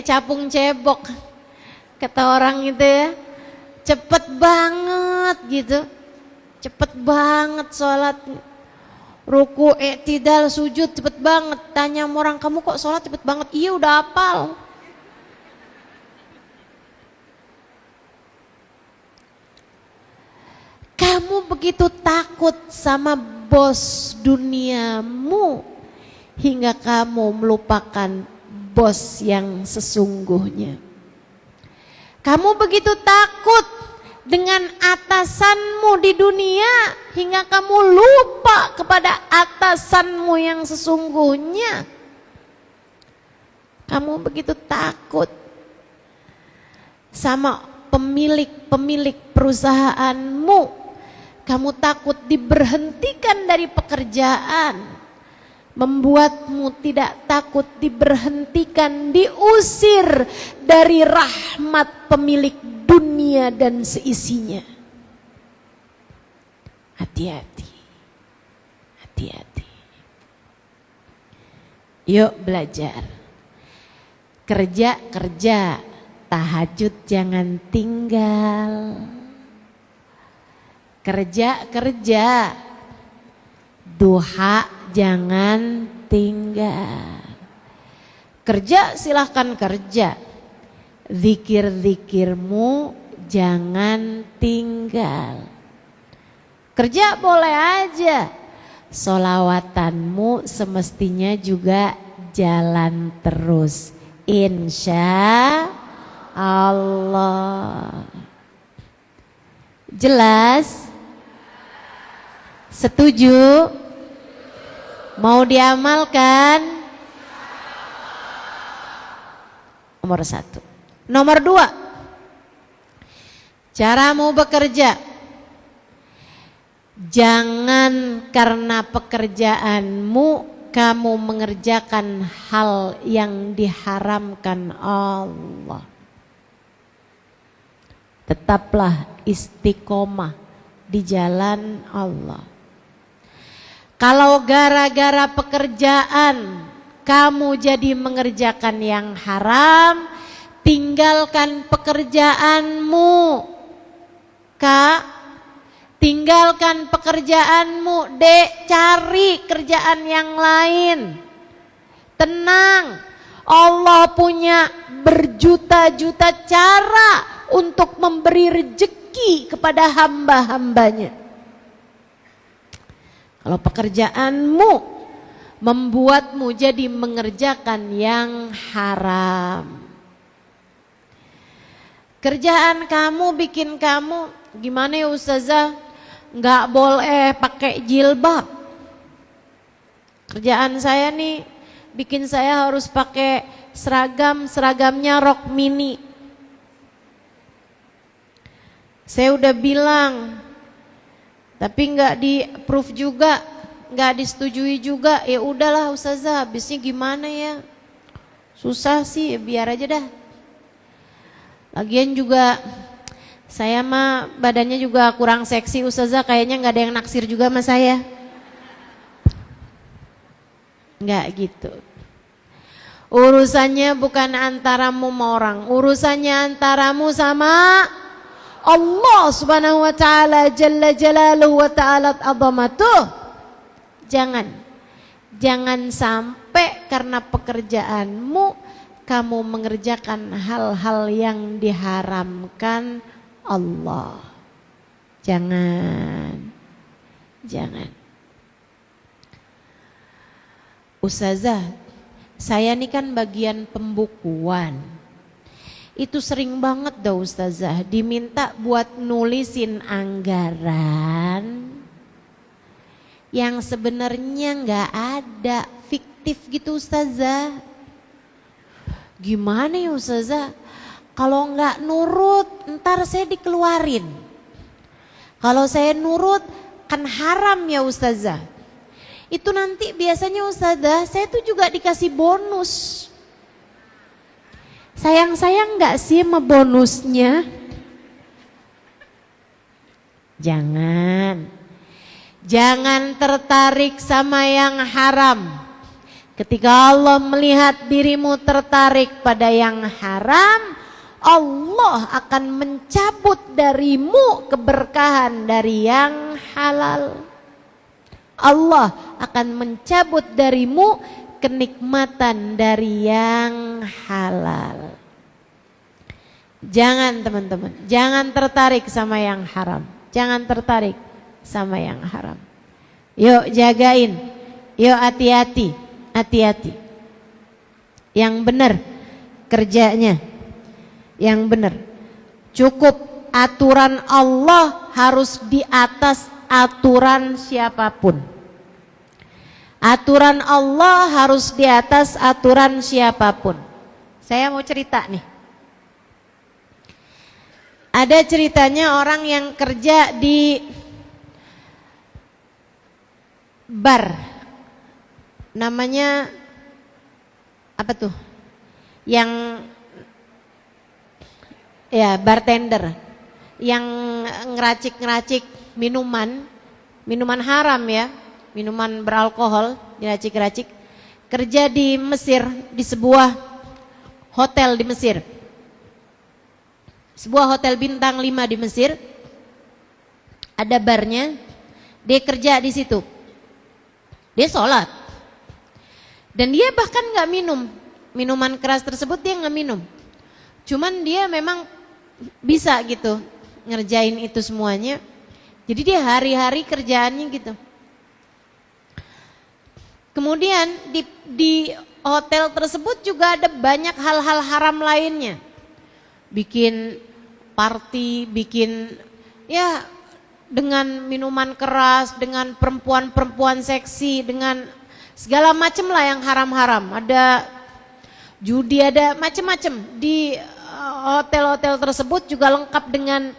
A: capung cebok, kata orang itu ya, cepet banget gitu, cepet banget sholat, ruku, i'tidal, sujud cepet banget. Tanya sama orang, kamu kok sholat cepet banget? Iya udah hafal. Kamu begitu takut sama bos duniamu hingga kamu melupakan bos yang sesungguhnya. Kamu begitu takut dengan atasanmu di dunia hingga kamu lupa kepada atasanmu yang sesungguhnya. Kamu begitu takut sama pemilik perusahaanmu. Kamu takut diberhentikan dari pekerjaan, membuatmu tidak takut diberhentikan, diusir dari rahmat pemilik dunia dan seisinya. Hati-hati, hati-hati. Yuk belajar, kerja, tahajud jangan tinggal. Kerja, duha jangan tinggal. Kerja silahkan kerja, zikir-zikirmu jangan tinggal. Kerja boleh aja, sholawatanmu semestinya juga jalan terus, insya Allah. Jelas? Setuju? Mau diamalkan? Nomor 1. Nomor 2, caramu bekerja, jangan karena pekerjaanmu kamu mengerjakan hal yang diharamkan Allah. Tetaplah istiqomah di jalan Allah. Kalau gara-gara pekerjaan kamu jadi mengerjakan yang haram, tinggalkan pekerjaanmu. Kak, tinggalkan pekerjaanmu, Dek, cari kerjaan yang lain. Tenang, Allah punya berjuta-juta cara untuk memberi rezeki kepada hamba-hambanya. Kalau pekerjaanmu membuatmu jadi mengerjakan yang haram, kerjaan kamu bikin kamu gimana ya Ustazah, nggak boleh pakai jilbab. Kerjaan saya nih bikin saya harus pakai seragamnya rok mini. Saya udah bilang, tapi nggak di approve juga, nggak disetujui juga. Ya udahlah Ustazah, habisnya gimana ya? Susah sih, biar aja dah. Lagian juga saya mah badannya juga kurang seksi Ustazah, kayaknya nggak ada yang naksir juga sama saya. Nggak gitu. Urusannya bukan antaramu sama orang, urusannya antaramu sama Allah subhanahu wa ta'ala jalla jalaluhu wa ta'ala azamatuh. Jangan sampai karena pekerjaanmu kamu mengerjakan hal-hal yang diharamkan Allah. Jangan. Ustazah, saya ini kan bagian pembukuan. Itu sering banget dah Ustazah diminta buat nulisin anggaran yang sebenarnya nggak ada, fiktif gitu Ustazah. Gimana ya Ustazah? Kalau nggak nurut ntar saya dikeluarin. Kalau saya nurut kan haram ya Ustazah. Itu nanti biasanya Ustazah saya tuh juga dikasih bonus. Sayang nggak sih sama bonusnya? Jangan tertarik sama yang haram. Ketika Allah melihat dirimu tertarik pada yang haram, Allah akan mencabut darimu keberkahan dari yang halal. Allah akan mencabut darimu kenikmatan dari yang halal. Jangan teman-teman, jangan tertarik sama yang haram. Jangan tertarik sama yang haram. Yuk jagain, yuk hati-hati. Yang benar kerjanya, yang benar. Cukup aturan Allah harus di atas aturan siapapun. Aturan Allah harus di atas aturan siapapun. Saya mau cerita nih. Ada ceritanya orang yang kerja di bar. Namanya apa tuh? Yang ya bartender. Yang ngeracik-ngeracik minuman haram ya. Minuman beralkohol, diracik-racik. Kerja di Mesir, di sebuah hotel di Mesir. Sebuah hotel bintang 5 di Mesir. Ada barnya. Dia kerja di situ. Dia sholat. Dan dia bahkan gak minum. Minuman keras tersebut dia gak minum. Cuman dia memang bisa gitu ngerjain itu semuanya. Jadi dia hari-hari kerjaannya gitu. Kemudian di hotel tersebut juga ada banyak hal-hal haram lainnya. Bikin party, bikin ya dengan minuman keras, dengan perempuan-perempuan seksi, dengan segala macam lah yang haram-haram. Ada judi, ada macam-macam. Di hotel-hotel tersebut juga lengkap dengan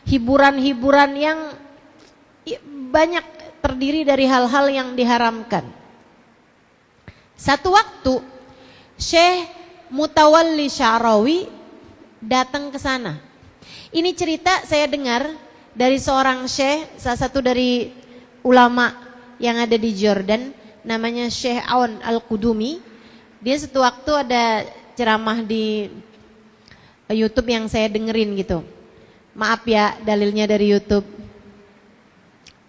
A: hiburan-hiburan yang banyak terdiri dari hal-hal yang diharamkan. Satu waktu Syekh Mutawalli Sya'rawi datang ke sana. Ini cerita saya dengar dari seorang syekh, salah satu dari ulama yang ada di Jordan, namanya Syekh Aun Al-Qudumi. Dia satu waktu ada ceramah di YouTube yang saya dengerin gitu. Maaf ya dalilnya dari YouTube.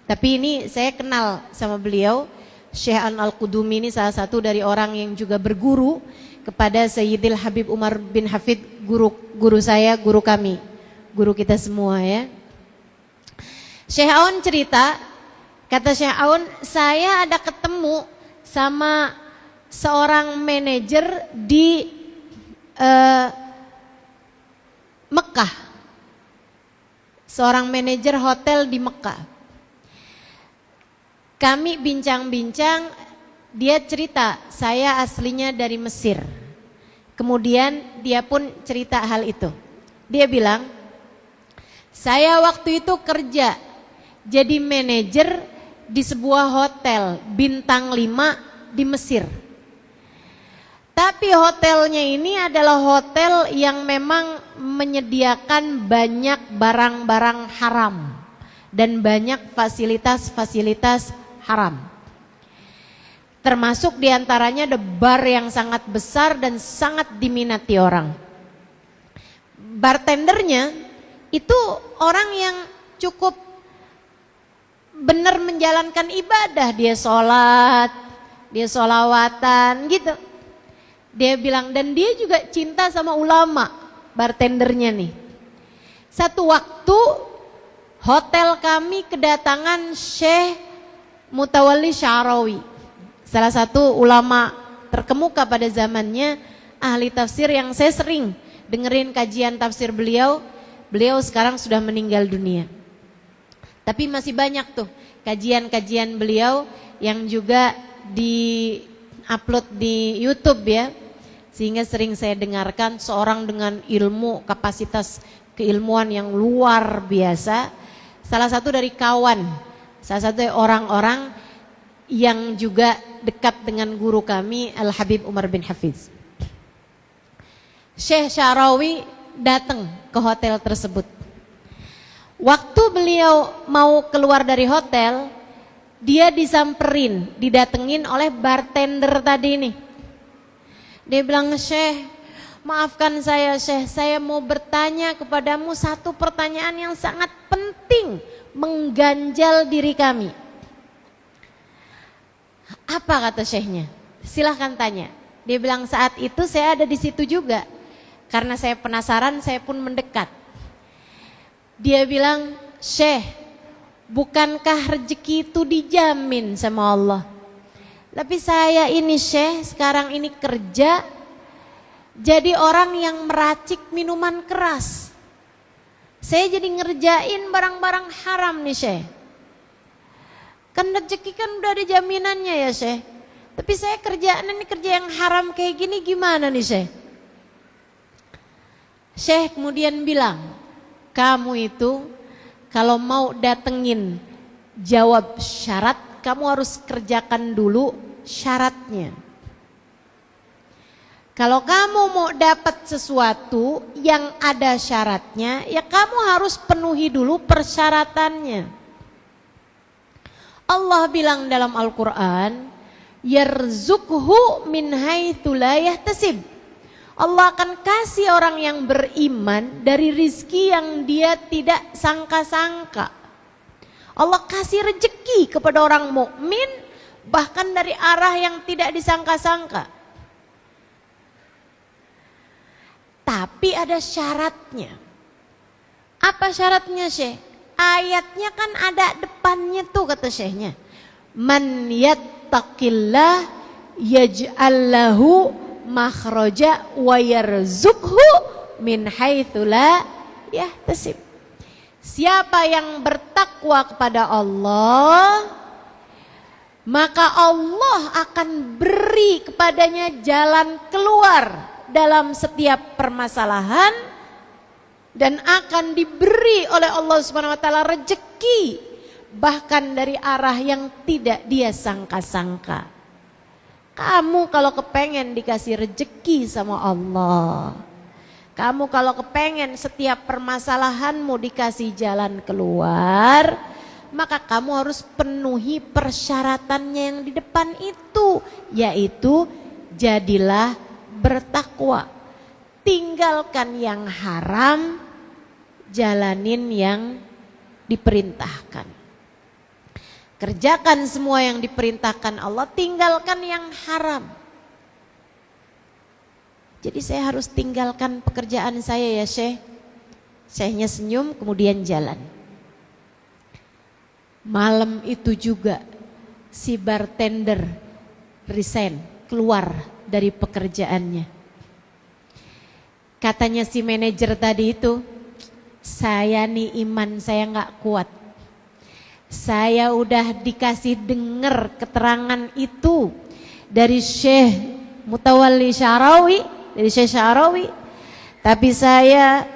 A: Tapi ini saya kenal sama beliau. Syekh Aun Al-Qudumi ini salah satu dari orang yang juga berguru kepada Sayyidil Habib Umar bin Hafid, guru saya, guru kami, guru kita semua ya. Syekh Aun cerita, kata Syekh Aun, saya ada ketemu sama seorang manajer di Mekah. Seorang manajer hotel di Mekah. Kami bincang-bincang, dia cerita, saya aslinya dari Mesir. Kemudian dia pun cerita hal itu. Dia bilang, Saya waktu itu kerja jadi manajer di sebuah hotel bintang 5 di Mesir. Tapi hotelnya ini adalah hotel yang memang menyediakan banyak barang-barang haram dan banyak fasilitas-fasilitas haram. Termasuk diantaranya ada bar yang sangat besar dan sangat diminati orang. Bartendernya itu orang yang cukup benar menjalankan ibadah. Dia sholat, dia sholawatan gitu. Dia bilang, dan dia juga cinta sama ulama, bartendernya nih. Satu waktu hotel kami kedatangan Syekh Mutawalli Sya'rawi, salah satu ulama terkemuka pada zamannya, ahli tafsir yang saya sering dengerin kajian tafsir beliau. Beliau sekarang sudah meninggal dunia. Tapi masih banyak tuh kajian-kajian beliau yang juga di-upload di YouTube ya. Sehingga sering saya dengarkan, seorang dengan ilmu, kapasitas keilmuan yang luar biasa. Salah satu dari kawan, salah satu orang-orang yang juga dekat dengan guru kami, Al-Habib Umar bin Hafiz. Syekh Sya'rawi datang ke hotel tersebut. Waktu beliau mau keluar dari hotel, dia disamperin, didatengin oleh bartender tadi nih. Dia bilang, Syekh, maafkan saya Syekh, saya mau bertanya kepadamu satu pertanyaan yang sangat penting, mengganjal diri kami. Apa kata Syekhnya? Silahkan tanya. Dia bilang, saat itu saya ada di situ juga. Karena saya penasaran, saya pun mendekat. Dia bilang, Syekh, bukankah rezeki itu dijamin sama Allah? Tapi saya ini Syekh, sekarang ini kerja jadi orang yang meracik minuman keras. Saya jadi ngerjain barang-barang haram nih Syekh. Kan rezeki kan udah ada jaminannya ya Syekh. Tapi saya kerjaan ini kerja yang haram kayak gini gimana nih Syekh? Syekh kemudian bilang, kamu itu kalau mau datengin jawab syarat, kamu harus kerjakan dulu syaratnya. Kalau kamu mau dapat sesuatu yang ada syaratnya, ya kamu harus penuhi dulu persyaratannya. Allah bilang dalam Al-Quran, yarzuqhu min haitsu la yahtasib. Allah akan kasih orang yang beriman dari rizki yang dia tidak sangka-sangka. Allah kasih rezeki kepada orang mukmin bahkan dari arah yang tidak disangka-sangka. Tapi ada syaratnya. Apa syaratnya Syekh? Ayatnya kan ada depannya tuh kata Syekhnya. Man yattaqillah yaj'al lahu makhraja wa yarzuqhu min haitsu la yahtasib. Siapa yang bertakwa kepada Allah, maka Allah akan beri kepadanya jalan keluar dalam setiap permasalahan dan akan diberi oleh Allah Subhanahu wa taala rezeki bahkan dari arah yang tidak dia sangka-sangka. Kamu kalau kepengen dikasih rezeki sama Allah, kamu kalau kepengen setiap permasalahanmu dikasih jalan keluar, maka kamu harus penuhi persyaratannya yang di depan itu, yaitu jadilah bertakwa, tinggalkan yang haram, jalanin yang diperintahkan. Kerjakan semua yang diperintahkan Allah, tinggalkan yang haram. Jadi saya harus tinggalkan pekerjaan saya ya Syekh. Syekhnya senyum kemudian jalan. Malam itu juga si bartender resign, keluar dari pekerjaannya. Katanya si manajer tadi itu, saya nih iman saya gak kuat. Saya udah dikasih dengar keterangan itu dari Syekh Mutawalli Sya'rawi, dari Syekh Sya'rawi. Tapi saya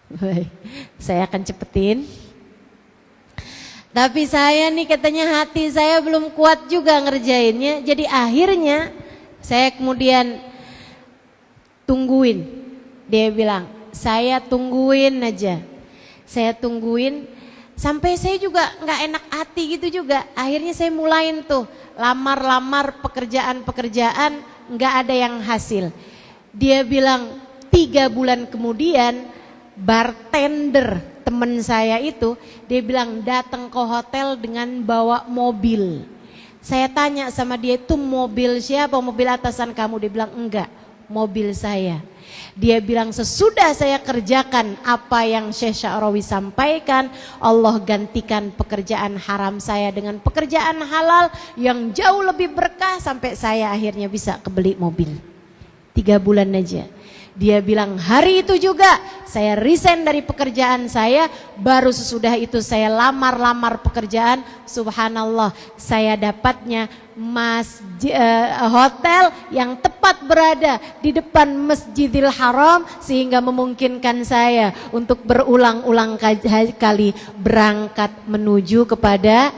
A: Baik, saya akan cepetin. Tapi saya nih katanya hati saya belum kuat juga ngerjainnya. Jadi akhirnya saya kemudian tungguin. Dia bilang, saya tungguin aja. Saya tungguin sampai saya juga nggak enak hati gitu juga. Akhirnya saya mulain tuh lamar-lamar pekerjaan-pekerjaan, nggak ada yang hasil. Dia bilang 3 bulan kemudian bartender temen saya itu, dia bilang datang ke hotel dengan bawa mobil. Saya tanya sama dia, itu mobil siapa, mobil atasan kamu? Dia bilang enggak, mobil saya. Dia bilang sesudah saya kerjakan apa yang Syekh Sya'rawi sampaikan, Allah gantikan pekerjaan haram saya dengan pekerjaan halal yang jauh lebih berkah sampai saya akhirnya bisa kebeli mobil. 3 bulan aja. Dia bilang hari itu juga saya resign dari pekerjaan saya, baru sesudah itu saya lamar-lamar pekerjaan. Subhanallah, saya dapatnya hotel yang tepat berada di depan Masjidil Haram, sehingga memungkinkan saya untuk berulang-ulang kali berangkat menuju kepada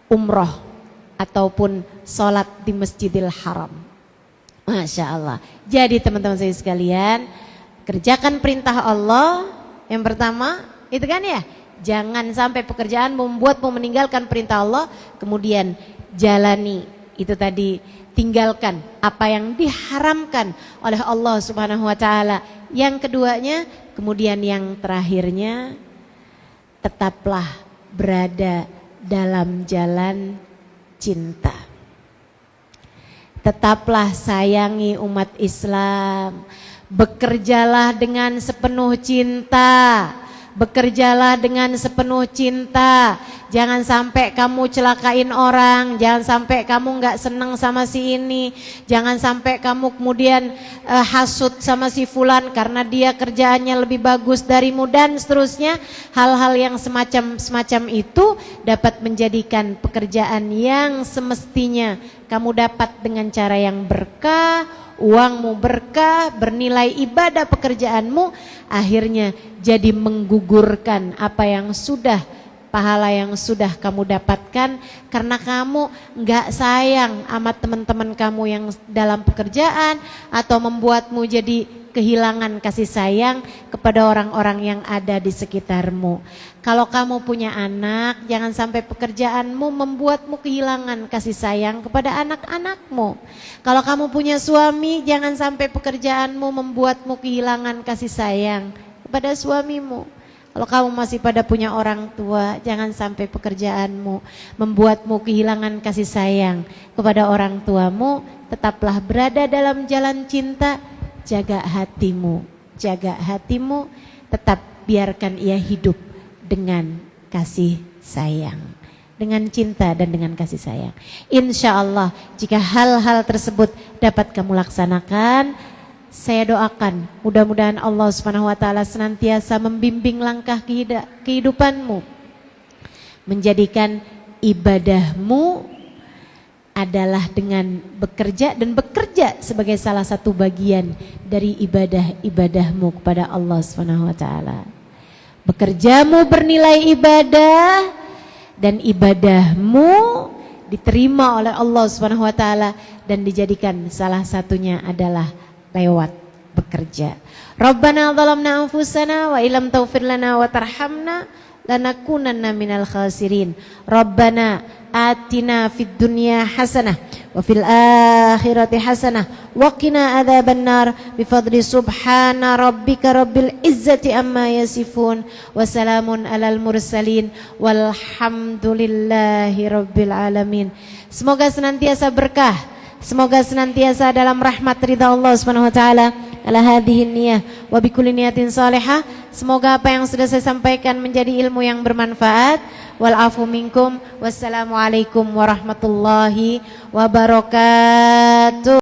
A: umroh ataupun sholat di Masjidil Haram. Masya Allah. Jadi teman-teman saya sekalian, kerjakan perintah Allah. Yang pertama itu kan ya, jangan sampai pekerjaan membuatmu meninggalkan perintah Allah. Kemudian jalani itu tadi, tinggalkan apa yang diharamkan oleh Allah Subhanahu wa taala. Yang keduanya, kemudian yang terakhirnya, tetaplah berada dalam jalan cinta. Tetaplah sayangi umat Islam. Bekerjalah dengan sepenuh cinta. Bekerjalah dengan sepenuh cinta. Jangan sampai kamu celakain orang. Jangan sampai kamu gak senang sama si ini. Jangan sampai kamu kemudian hasut sama si fulan karena dia kerjaannya lebih bagus darimu dan seterusnya. Hal-hal yang semacam itu dapat menjadikan pekerjaan yang semestinya kamu dapat dengan cara yang berkah, uangmu berkah, bernilai ibadah pekerjaanmu, akhirnya jadi menggugurkan apa yang sudah, pahala yang sudah kamu dapatkan karena kamu nggak sayang sama teman-teman kamu yang dalam pekerjaan atau membuatmu jadi kehilangan kasih sayang kepada orang-orang yang ada di sekitarmu. Kalau kamu punya anak, jangan sampai pekerjaanmu membuatmu kehilangan kasih sayang kepada anak-anakmu. Kalau kamu punya suami, jangan sampai pekerjaanmu membuatmu kehilangan kasih sayang kepada suamimu. Kalau kamu masih pada punya orang tua, jangan sampai pekerjaanmu membuatmu kehilangan kasih sayang kepada orang tuamu. Tetaplah berada dalam jalan cinta. Jaga hatimu, tetap biarkan ia hidup dengan kasih sayang, dengan cinta dan dengan kasih sayang. Insya Allah jika hal-hal tersebut dapat kamu laksanakan, saya doakan mudah-mudahan Allah Subhanahu wa taala senantiasa membimbing langkah kehidupanmu, menjadikan ibadahmu adalah dengan bekerja, dan bekerja sebagai salah satu bagian dari ibadahmu kepada Allah Subhanahu wa taala. Bekerjamu bernilai ibadah dan ibadahmu diterima oleh Allah Subhanahu wa taala dan dijadikan salah satunya adalah lewat bekerja. Rabbana zalamna anfusana wa illam taghfir lana wa tarhamna lanakunanna minal khasirin. Rabbana atina fid dunya hasanah wa fil akhirati hasanah wa qina adzabannar bi fadli subhana rabbika rabbil izzati amma yasifun wa salamun alal mursalin walhamdulillahi rabbil alamin. Semoga senantiasa berkah, semoga senantiasa dalam rahmat ridha Allah Subhanahu wa taala. Ala hadhihi niyah wa bi kulli niyatin salihah. Semoga apa yang sudah saya sampaikan menjadi ilmu yang bermanfaat. Wal afu minkum. Wassalamualaikum warahmatullahi wabarakatuh.